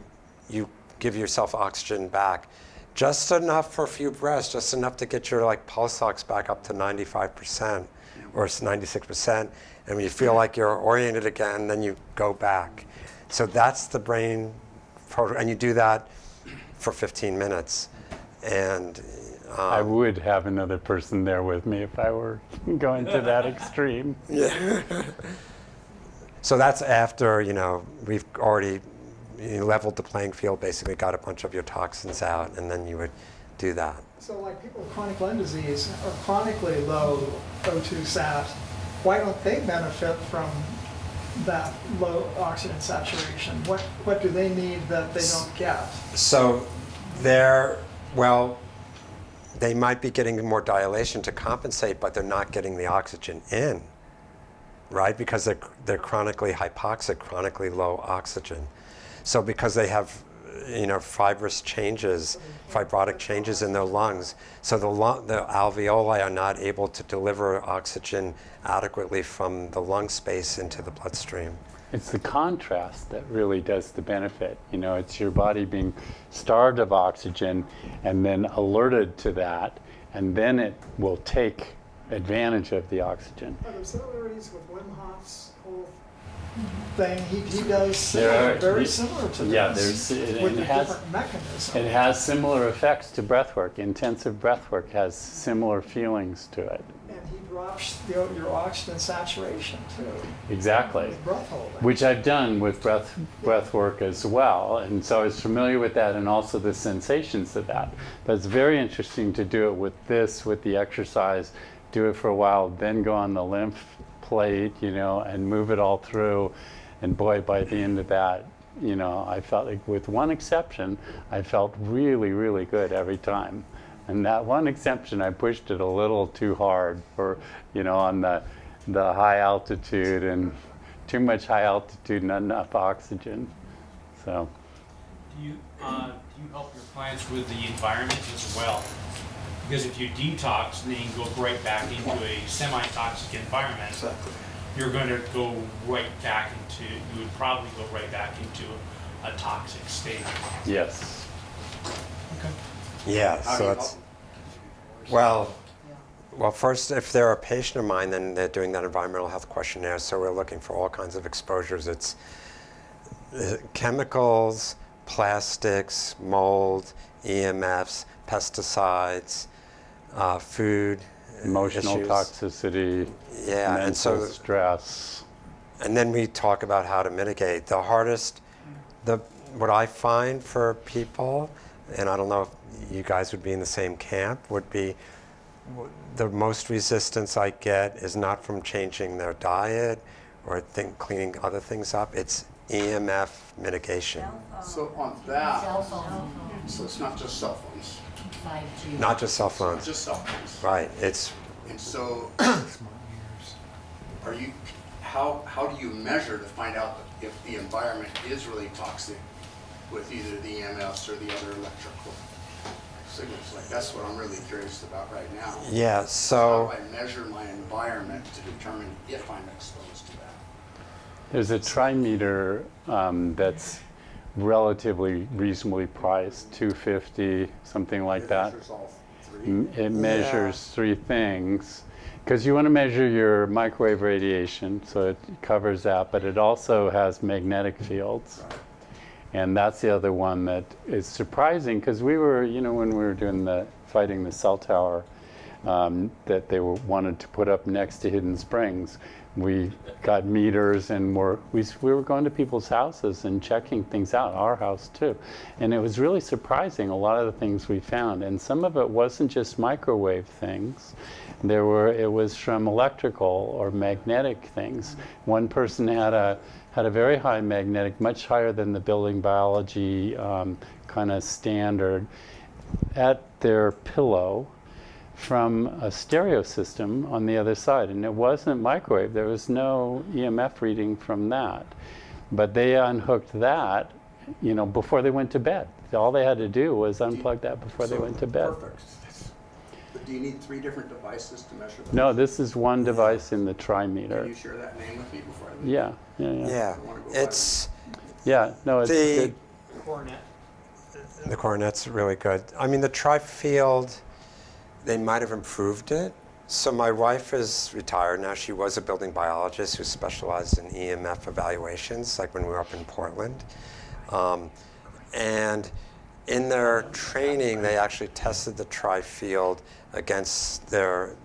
give yourself oxygen back. Just enough for a few breaths, just enough to get your pulse ox back up to 95% or 96%. And when you feel like you're oriented again, then you go back. So that's the brain protocol, and you do that for 15 minutes. And I would have another person there with me if I were going to that extreme. Yeah. So that's after, we've already leveled the playing field, basically got a bunch of your toxins out, and then you would do that. So like people with chronic lung disease or chronically low O2 sat, why don't they benefit from that low oxygen saturation? What do they need that they don't get? So they might be getting more dilation to compensate, but they're not getting the oxygen in, right? Because they're chronically hypoxic, chronically low oxygen. So because they have, fibrotic changes in their lungs, so the alveoli are not able to deliver oxygen adequately from the lung space into the bloodstream. It's the contrast that really does the benefit. It's your body being starved of oxygen and then alerted to that, and then it will take advantage of the oxygen. Are there similarities with Wim Hof's whole thing? He does There are- very similar to yeah, this, there's- with it a has- different mechanism. It has similar effects to breath work. Intensive breath work has similar feelings to it. And he drops your oxygen saturation too. Exactly. With breath holding. Which I've done with breath work as well, and so I was familiar with that and also the sensations of that. But it's very interesting to do it with the exercise, do it for a while, then go on the lymph plate, and move it all through. And boy, by the end of that, I felt like, with one exception, I felt really, really good every time. And that one exception, I pushed it a little too hard for, on the high altitude, and too much high altitude, not enough oxygen. So, Do you help your clients with the environment as well? Because if you detox and then go right back into a semi-toxic environment, you're going to go right back into, you would probably go right back into a toxic state. yes. Okay. Yeah, so it's, well, first, if they're a patient of mine, then they're doing that environmental health questionnaire, so we're looking for all kinds of exposures. It's chemicals, plastics, mold, EMFs, pesticides, food, Emotional issues. toxicity, Yeah, mental and so, stress. and then we talk about how to mitigate. The hardest, what I find for people, and I don't know if you guys would be in the same camp, would be the most resistance I get is not from changing their diet or cleaning other things up. It's EMF mitigation. So on that, Cell phone, so it's not just cell phones, 5G. Not just cell it's phones. just cell phones. Right. It's And so, how do you measure to find out if the environment is really toxic with either the EMFs or the other electrical signals? Like, that's what I'm really curious about right now. yeah. How So do I measure my environment to determine if I'm exposed to that? There's a trimeter that's relatively reasonably priced, $250, something like that. Measures all three. It measures three things, because you want to measure your microwave radiation, so it covers that, but it also has magnetic fields. And that's the other one that is surprising, because we were, when we were doing fighting the cell tower that they wanted to put up next to Hidden Springs, we got meters, and we were going to people's houses and checking things out, our house too. And it was really surprising, a lot of the things we found. And some of it wasn't just microwave things. It was from electrical or magnetic things. One person had a very high magnetic, much higher than the building biology kind of standard, at their pillow from a stereo system on the other side. And it wasn't microwave. There was no EMF reading from that. But they unhooked that, before they went to bed. All they had to do was unplug that before they went to bed. Perfect. But do you need 3 different devices to measure that? No, this is one device in the Can trimeter. you share that name with me before I leave? Yeah. yeah, I wanna go by it's Yeah, no, it's the good. Coronet. the coronet's really good. I mean, the tri-field, they might have improved it. So my wife is retired now. She was a building biologist who specialized in EMF evaluations, like when we were up in Portland. And in their training, they actually tested the tri-field against the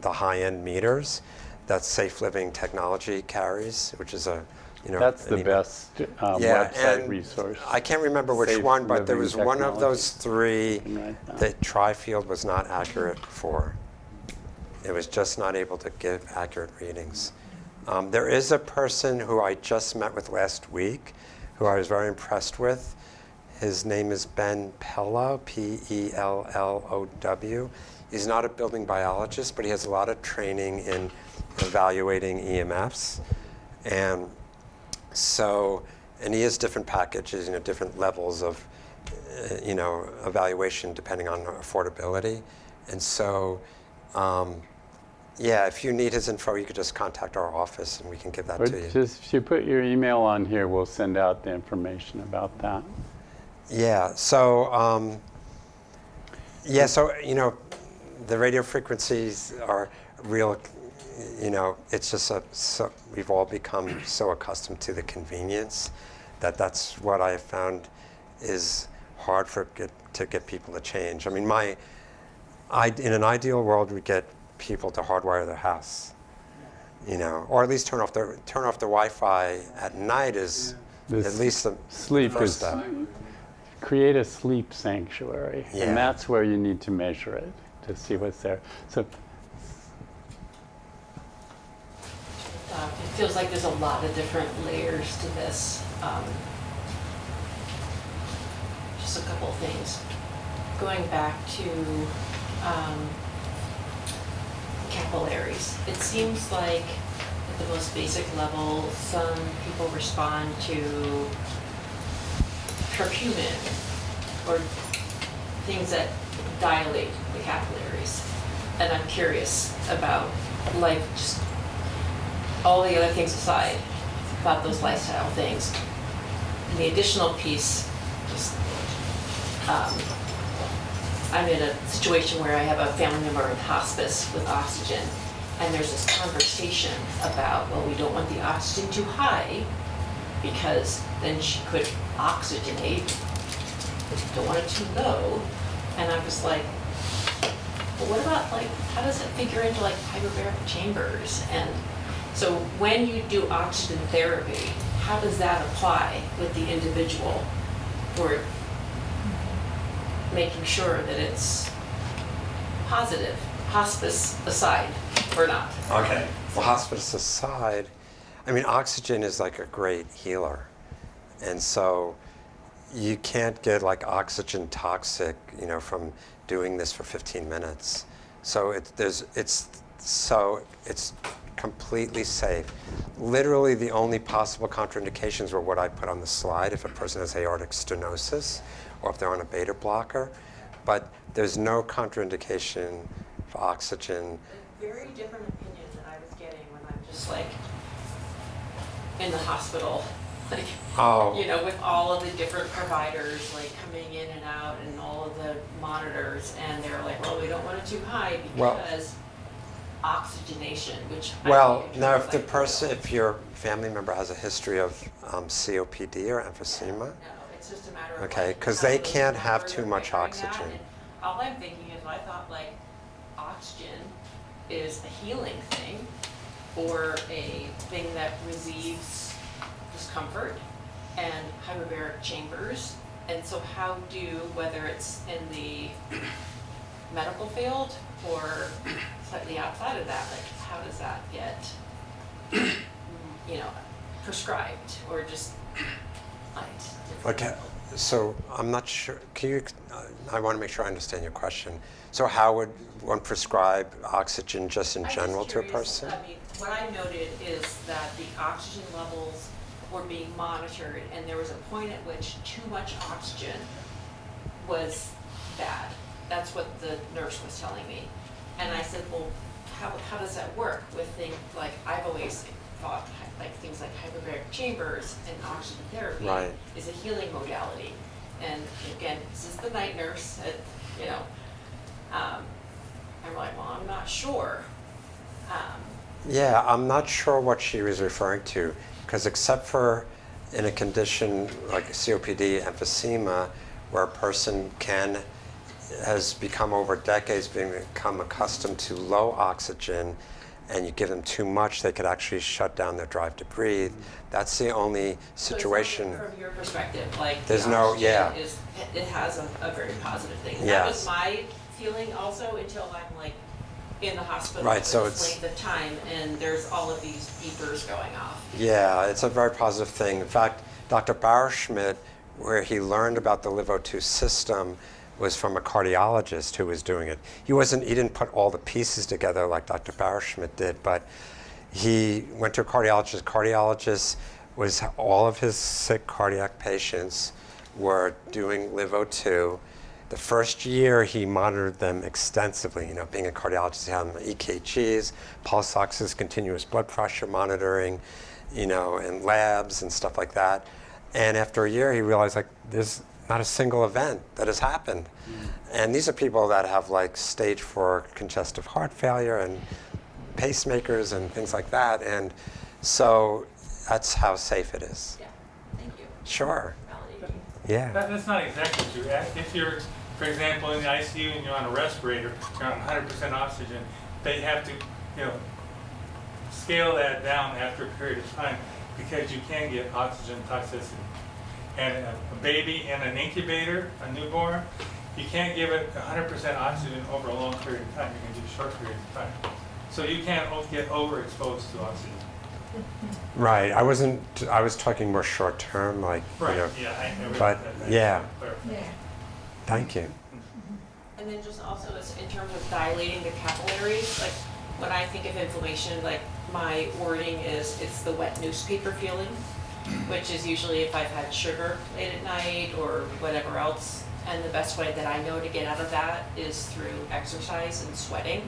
high-end meters that Safe Living Technology carries, which is That's the best website and resource. I can't remember which Safe one, but there Living was one of those Technology. 3 You can write that. that tri-field was not accurate for. It was just not able to give accurate readings. There is a person who I just met with last week, who I was very impressed with. His name is Ben Pellow, Pellow. He's not a building biologist, but he has a lot of training in evaluating EMFs. And he has different packages, different levels of, evaluation depending on affordability. And so, if you need his info, you could just contact our office and we can give that Or to you. just, if you put your email on here, we'll send out the information about that. Yeah. So, the radio frequencies are real, it's just we've all become so accustomed to the convenience that's what I found is hard to get people to change. I mean, in an ideal world, we get people to hardwire their house, or at least turn off the Wi-Fi at night is at least the Sleep first is step. create a sleep sanctuary, Yeah. and that's where you need to measure it to see what's there. So It feels like there's a lot of different layers to this. Just a couple of things. Going back to capillaries, it seems like at the most basic level, some people respond to curcumin or things that dilate the capillaries. And I'm curious about, like, just all the other things aside, about those lifestyle things. And the additional piece, just, I'm in a situation where I have a family member in hospice with oxygen, and there's this conversation about, well, we don't want the oxygen too high because then she could oxygenate. Don't want it too low. And I was like, well, what about, like, how does it figure into, like, hyperbaric chambers? And so when you do oxygen therapy, how does that apply with the individual for making sure that it's positive, hospice aside or not? Okay. Well, hospice aside, I mean, oxygen is like a great healer. And so you can't get like oxygen toxic, from doing this for 15 minutes. So it's completely safe. Literally the only possible contraindications were what I put on the slide if a person has aortic stenosis or if they're on a beta blocker. But there's no contraindication for oxygen. A very different opinion that I was getting when I'm just like in the hospital, like, Oh. with all of the different providers like coming in and out and all of the monitors, and they're like, well, we don't want it too high because oxygenation, which Well, I now think if your family member has a history of COPD or emphysema, no, it's just a matter of okay, like, because how they those can't have monitors too are much figuring that, oxygen. and all I'm thinking is, I thought like oxygen is a healing thing or a thing that relieves discomfort, and hyperbaric chambers. And so how whether it's in the medical field or slightly outside of that, like how does that get, prescribed or just Okay, so I'm not sure, I want to make sure I understand your question. So how would one prescribe oxygen just in general to a person? I mean, what I noted is that the oxygen levels were being monitored, and there was a point at which too much oxygen was bad. That's what the nurse was telling me. And I said, well, how does that work with things like, I've always thought like things like hyperbaric chambers and oxygen therapy Right. is a healing modality. And again, this is the night nurse, I'm like, well, I'm not sure. Yeah, I'm not sure what she was referring to, because except for in a condition like COPD, emphysema, where a person has become over decades become accustomed to low oxygen, and you give them too much, they could actually shut down their drive to breathe. That's the only situation. So from your perspective, like There's the no- oxygen yeah. it has a very positive thing. And Yes. that was my feeling also until I'm like in the hospital Right, for so this it's- length of time, and there's all of these beepers going off. Yeah, it's a very positive thing. In fact, Dr. Bauerschmidt, where he learned about the LiveO2 system, was from a cardiologist who was doing it. He didn't put all the pieces together like Dr. Bauerschmidt did, but he went to a cardiologist. Cardiologist was all of his sick cardiac patients were doing LiveO2. The first year he monitored them extensively. Being a cardiologist, he had them EKGs, pulse oxes, continuous blood pressure monitoring, and labs and stuff like that. And after a year, he realized like there's not a single event that has happened. And these are people that have like stage 4 congestive heart failure and pacemakers and things like that. And so that's how safe it is. Yeah, thank you. Sure. Validating. Yeah. That's not exactly true. If you're, for example, in the ICU and you're on a respirator, you're on 100% oxygen, they have to, scale that down after a period of time because you can get oxygen toxicity. And a baby in an incubator, a newborn, you can't give it 100% oxygen over a long period of time. You can do short periods of time. So you can't get overexposed to oxygen. Right. I was talking more short term, like, Right. you know. Yeah. I realize But, that. yeah. Yeah. Thank you. And then just also in terms of dilating the capillaries, like when I think of inflammation, like my wording is it's the wet newspaper feeling, which is usually if I've had sugar late at night or whatever else. And the best way that I know to get out of that is through exercise and sweating.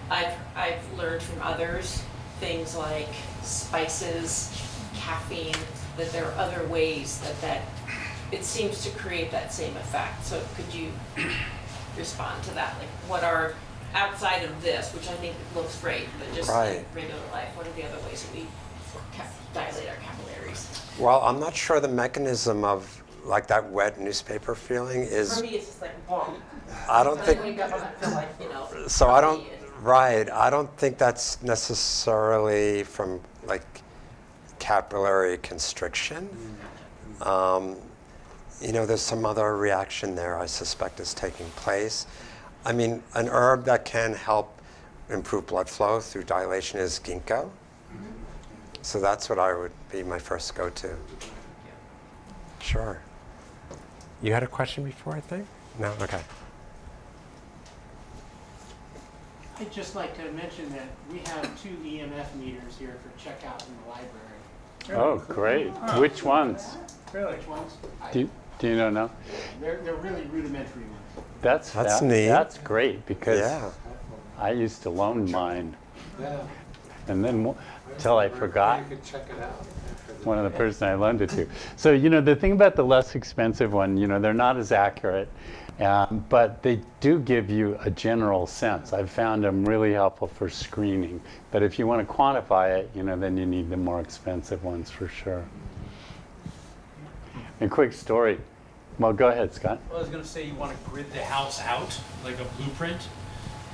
I've learned from others things like spices, caffeine, that there are other ways that it seems to create that same effect. So could you respond to that? Like what are, outside of this, which I think looks great, but just Right. in regular life, what are the other ways that we dilate our capillaries? Well, I'm not sure the mechanism of like that wet newspaper feeling For is, me, it's just like, boom. I don't I think, wake up and I feel like, so I don't, heated. right, I don't think that's necessarily from like capillary constriction. There's some other reaction there I suspect is taking place. I mean, an herb that can help improve blood flow through dilation is ginkgo. So that's what I would be my first go-to. Sure. You had a question before, I think? No? Okay. I'd just like to mention that we have 2 EMF meters here for checkout in the library. Oh, great. Which ones? Really? Which ones? Do you know now? They're really rudimentary ones. That's neat. That's great because Yeah. I used to loan mine. And then until I forgot one of the person I loaned it to. So, the thing about the less expensive one, they're not as accurate, but they do give you a general sense. I've found them really helpful for screening. But if you want to quantify it, then you need the more expensive ones for sure. A quick story. Well, go ahead, Scott. Well, I was going to say you want to grid the house out, like a blueprint.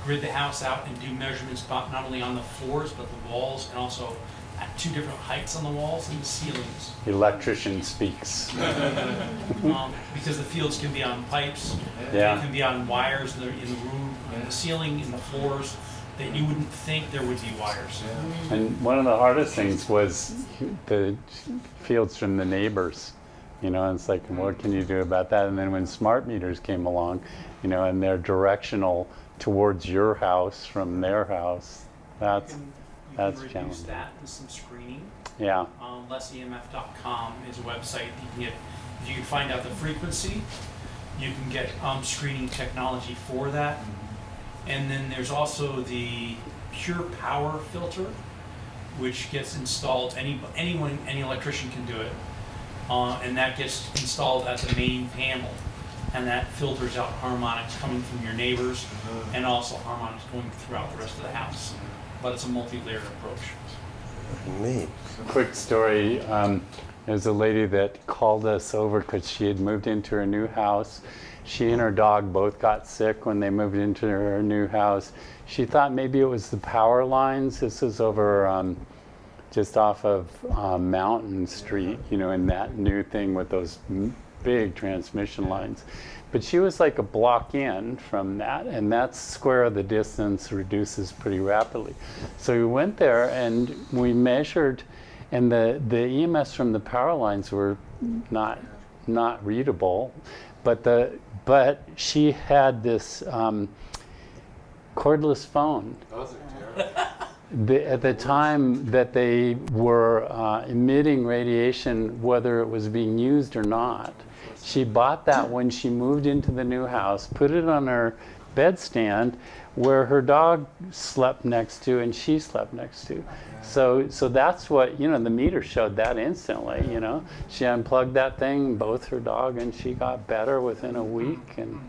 Grid the house out and do measurements not only on the floors, but the walls, and also at 2 different heights on the walls and the ceilings. Electrician speaks. Because the fields can be on pipes, Yeah. it can be on wires in the room, in the ceiling, in the floors, that you wouldn't think there would be wires. And one of the hardest things was the fields from the neighbors. And it's like, what can you do about that? And then when smart meters came along, and they're directional towards your house from their house, that's You can reduce challenging. that with some screening. Yeah. Lessemf.com is a website if you can find out the frequency, you can get screening technology for that. And then there's also the Pure Power filter, which gets installed, any electrician can do it. And that gets installed at the main panel. And that filters out harmonics coming from your neighbors and also harmonics going throughout the rest of the house. But it's a multi-layered approach. Neat. Quick story. There's a lady that called us over because she had moved into her new house. She and her dog both got sick when they moved into her new house. She thought maybe it was the power lines. This is over just off of Mountain Street, in that new thing with those big transmission lines. But she was like a block in from that, and that square of the distance reduces pretty rapidly. So we went there and we measured, and the EMS from the power lines were not readable, but she had this cordless phone. Those are terrible. At the time that they were emitting radiation, whether it was being used or not, she bought that when she moved into the new house, put it on her bedstand where her dog slept next to and she slept next to. So that's what, the meter showed that instantly, She unplugged that thing, both her dog and she got better within a week, and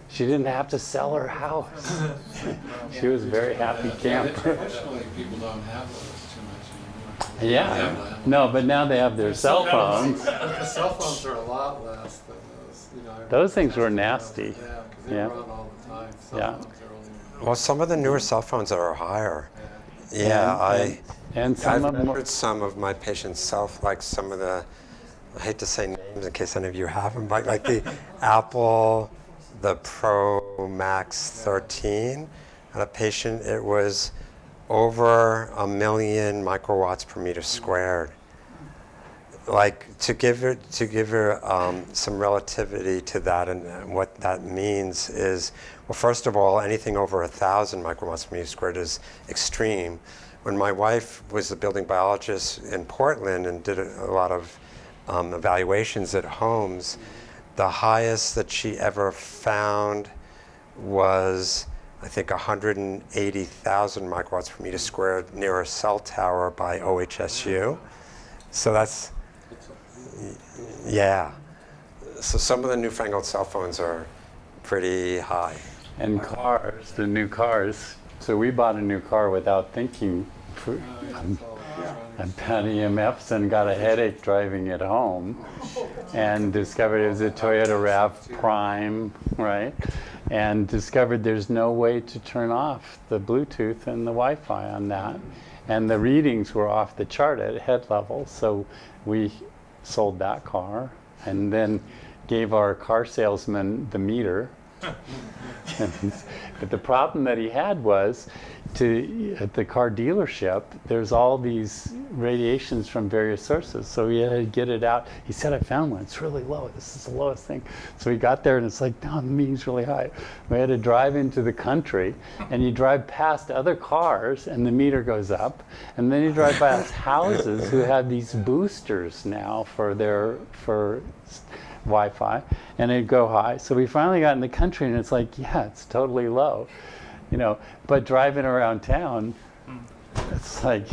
she didn't have to sell her house. She was a very happy camper. Traditionally, people don't have those too much anymore. Yeah, no, but now they have their cell phones. But the cell phones are a lot less than those. Those things were nasty. Yeah, because they Yeah. run all the time. Cell Yeah. phones are only. Well, some of the newer cell phones are higher. Yeah. Yeah, And some I've of them measured some of my patients' like some of the, I hate to say names in case any of you have them, but like the Apple, the Pro Max 13, on a patient, it was over 1 million microwatts per meter squared. Like to give her some relativity to that, and what that means is, well, first of all, anything over 1,000 microwatts per meter squared is extreme. When my wife was a building biologist in Portland and did a lot of evaluations at homes, the highest that she ever found was, I think, 180,000 microwatts per meter squared near a cell tower by OHSU. So that's, yeah. So some of the newfangled cell phones are pretty high. and cars, the new cars. So we bought a new car without thinking about EMFs and got a headache driving it home, and discovered it was a Toyota RAV Prime, right? And discovered there's no way to turn off the Bluetooth and the Wi-Fi on that. And the readings were off the chart at head level. So we sold that car and then gave our car salesman the meter. But the problem that he had was, at the car dealership, there's all these radiations from various sources. So he had to get it out. He said, I found one. It's really low. This is the lowest thing. So he got there and it's like, no, the meter's really high. We had to drive into the country, and you drive past other cars and the meter goes up. And then you drive past houses who have these boosters now for Wi-Fi, and it'd go high. So we finally got in the country and it's like, yeah, it's totally low. But driving around town, it's like,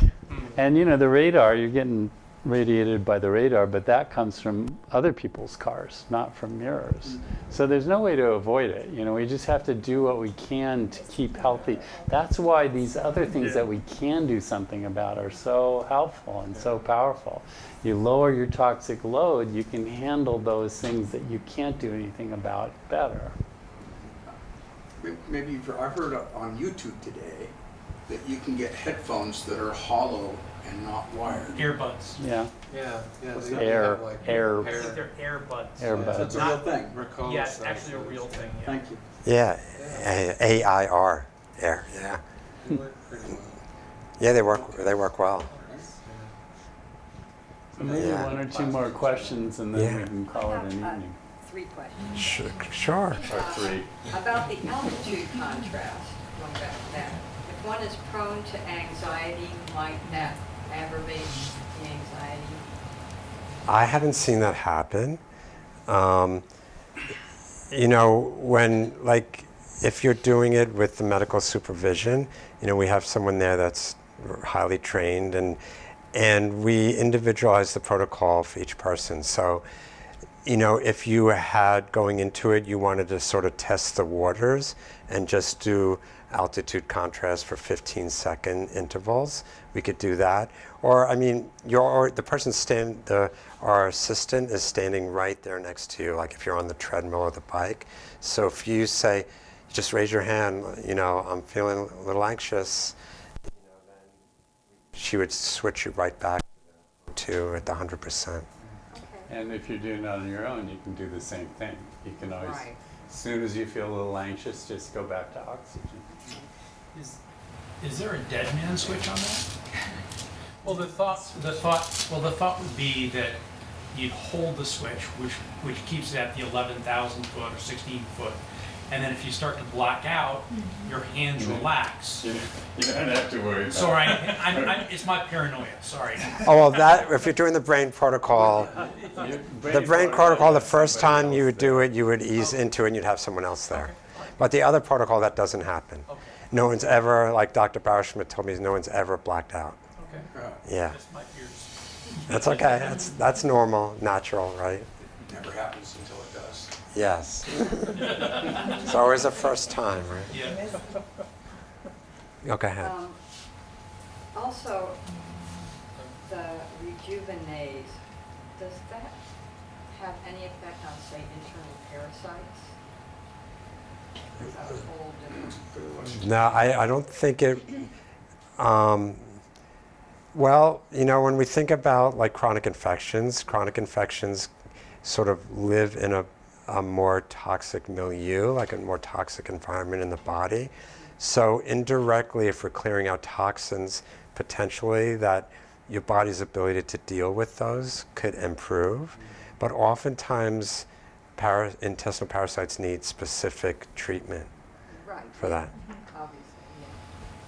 and the radar, you're getting radiated by the radar, but that comes from other people's cars, not from yours. So there's no way to avoid it. We just have to do what we can to keep healthy. That's why these other things that we can do something about are so helpful and so powerful. You lower your toxic load, you can handle those things that you can't do anything about better. Maybe I heard on YouTube today that you can get headphones that are hollow and not wired. Earbuds. Yeah. Yeah. What's they that? Air. have, like, Air. I think they're earbuds. Earbuds. That's a real thing. Ricola Yeah, it's cells. actually a real thing. Yeah. Thank you. Yeah, AIR, air, yeah. They work pretty well. Yeah, they work well. So maybe Yeah. one or two more questions and then Yeah. we can call it an evening. 3 questions. Sure. Or 3. About the altitude contrast, going back to that. If one is prone to anxiety, might that aggravate the anxiety? I haven't seen that happen. If you're doing it with the medical supervision, we have someone there that's highly trained, and we individualize the protocol for each person. So, if you had going into it, you wanted to sort of test the waters and just do altitude contrast for 15-second intervals, we could do that. Or, the person our assistant is standing right there next to you, like if you're on the treadmill or the bike. So if you say, just raise your hand, I'm feeling a little anxious, then she would switch you right back to at the 100%. And if you're doing it on your own, you can do the same thing. You can always, Right. as soon as you feel a little anxious, just go back to oxygen. Is there a dead man switch on that? Well, the thought would be that you'd hold the switch, which keeps it at the 11,000 foot or 16 foot, and then if you start to black out, your hands relax. You don't have to worry about Sorry, it's my paranoia. Sorry. Oh, well, if you're doing the brain protocol, the first time you would do it, you would ease into it and you'd have someone else there. But the other protocol, that doesn't happen. Okay. No one's ever, like Dr. Bauerschmidt told me, no one's ever blacked out. Okay. Yeah, That's my fears. that's okay. That's normal, natural, right? Never happens until it does. Yes. It's always a first time, right? Yeah. Oh, go ahead. Also, the Rejuvenace, does that have any effect on, say, internal parasites? Is that a whole different? No, I don't think it. Well, you know, when we think about like chronic infections sort of live in a more toxic milieu, like a more toxic environment in the body. So indirectly, if we're clearing out toxins, potentially that your body's ability to deal with those could improve. But oftentimes, intestinal parasites need specific treatment Right. for that. Obviously,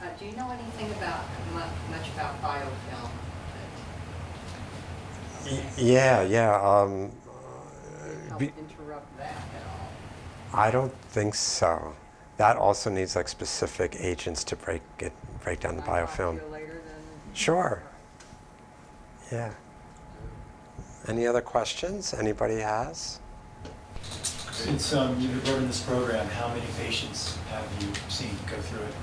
yeah. Do you know anything about, much about biofilm? Yeah. Help interrupt that at all? I don't think so. That also needs like specific agents to break down the Can I talk to biofilm. you later then? Sure. Yeah. Any other questions anybody has? Since you've enrolled in this program, how many patients have you seen go through it?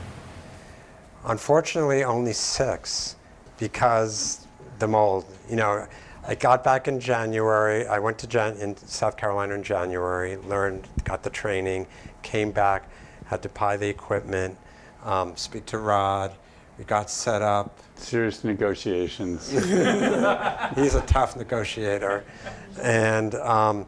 Unfortunately, only 6, because the mold. You know, I got back in January. I went to in South Carolina in January, got the training, came back, had to buy the equipment, speak to Rod. We got set up. Serious negotiations. He's a tough negotiator, and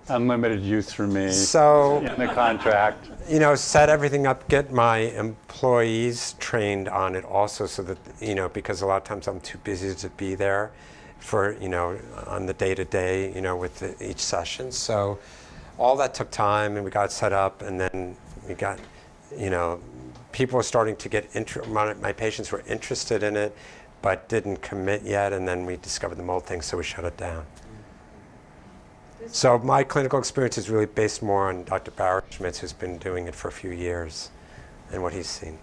Unlimited use for me so in the contract. you know, set everything up, get my employees trained on it also, so that, you know, because a lot of times I'm too busy to be there for, you know, on the day-to-day, you know, with each session. So all that took time, and we got set up, and then we got, you know, people were starting to get, my patients were interested in it, but didn't commit yet, and then we discovered the mold thing, so we shut it down. So my clinical experience is really based more on Dr. Bauerschmidt, who's been doing it for a few years, and what he's seen.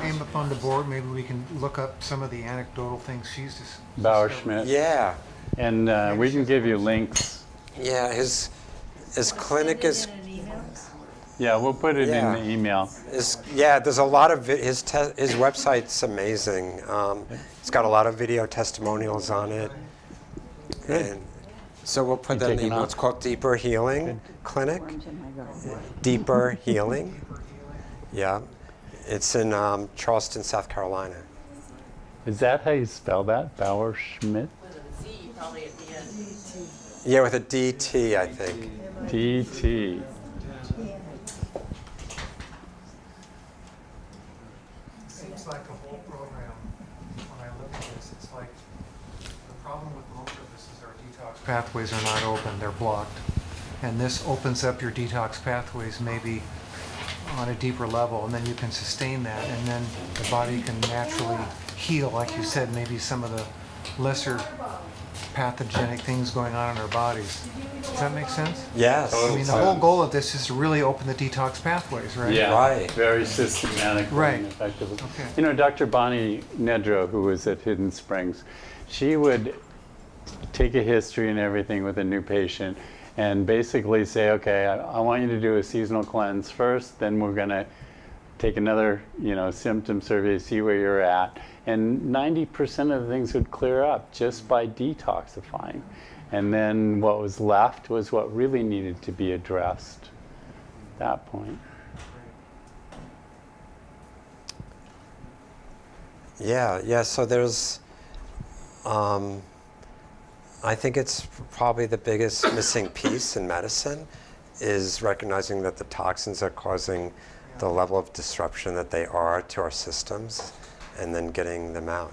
Name up on the board, maybe we can look up some of the anecdotal things she's just. Bauerschmidt. Yeah, And we can give you links. yeah, his clinic is, Yeah, we'll put it Yeah. in the email. there's a lot of, his website's amazing. It's got a lot of video testimonials on it. Good. And so we'll put You that in the taking email. off? It's called Deeper Healing Clinic. Deeper Healing. Yeah. It's in Charleston, South Carolina. Is that how you spell that? Bauerschmidt? With a Z probably at the end. Yeah, with a DT, I think. DT. Seems like a whole program, when I look at this, it's like, the problem with most of this is our detox pathways are not open, they're blocked. And this opens up your detox pathways maybe on a deeper level, and then you can sustain that, and then the body can naturally heal, like you said, maybe some of the lesser pathogenic things going on in our bodies. Does that make sense? Yes. I mean, the whole goal of this is to really open the detox pathways, right? Yeah, Right. very systematic Right. and effectively. Okay. You know, Dr. Bonnie Nedrow, who was at Hidden Springs, she would take a history and everything with a new patient and basically say, okay, I want you to do a seasonal cleanse first, then we're going to take another, you know, symptom survey, see where you're at. And 90% of the things would clear up just by detoxifying. And then what was left was what really needed to be addressed at that point. Yeah, so there's, I think it's probably the biggest missing piece in medicine is recognizing that the toxins are causing the level of disruption that they are to our systems, and then getting them out.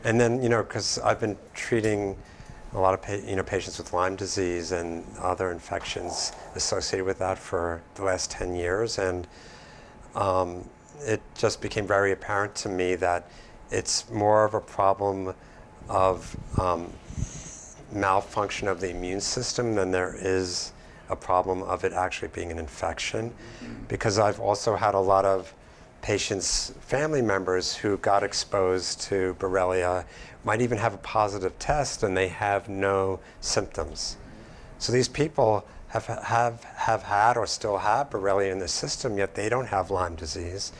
And then, you know, because I've been treating a lot of patients with Lyme disease and other infections associated with that for the last 10 years, and it just became very apparent to me that it's more of a problem of malfunction of the immune system than there is a problem of it actually being an infection. Because I've also had a lot of patients, family members who got exposed to Borrelia, might even have a positive test and they have no symptoms. So these people have had or still have Borrelia in the system, yet they don't have Lyme disease.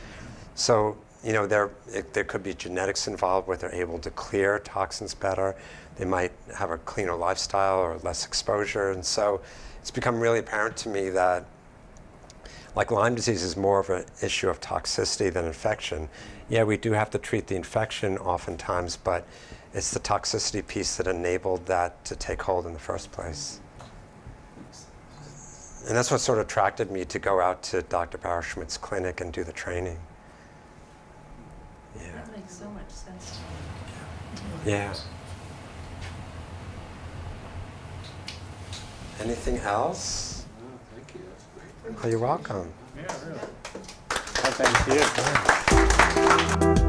So, you know, there could be genetics involved where they're able to clear toxins better. They might have a cleaner lifestyle or less exposure. And so it's become really apparent to me that like Lyme disease is more of an issue of toxicity than infection. Yeah, we do have to treat the infection oftentimes, but it's the toxicity piece that enabled that to take hold in the first place. And that's what sort of attracted me to go out to Dr. Bauerschmidt's clinic and do the training. Yeah. That makes so much sense to me. Yeah. Anything else? Oh, thank you, that's great. Oh, you're welcome. Yeah, really. Oh, thank you.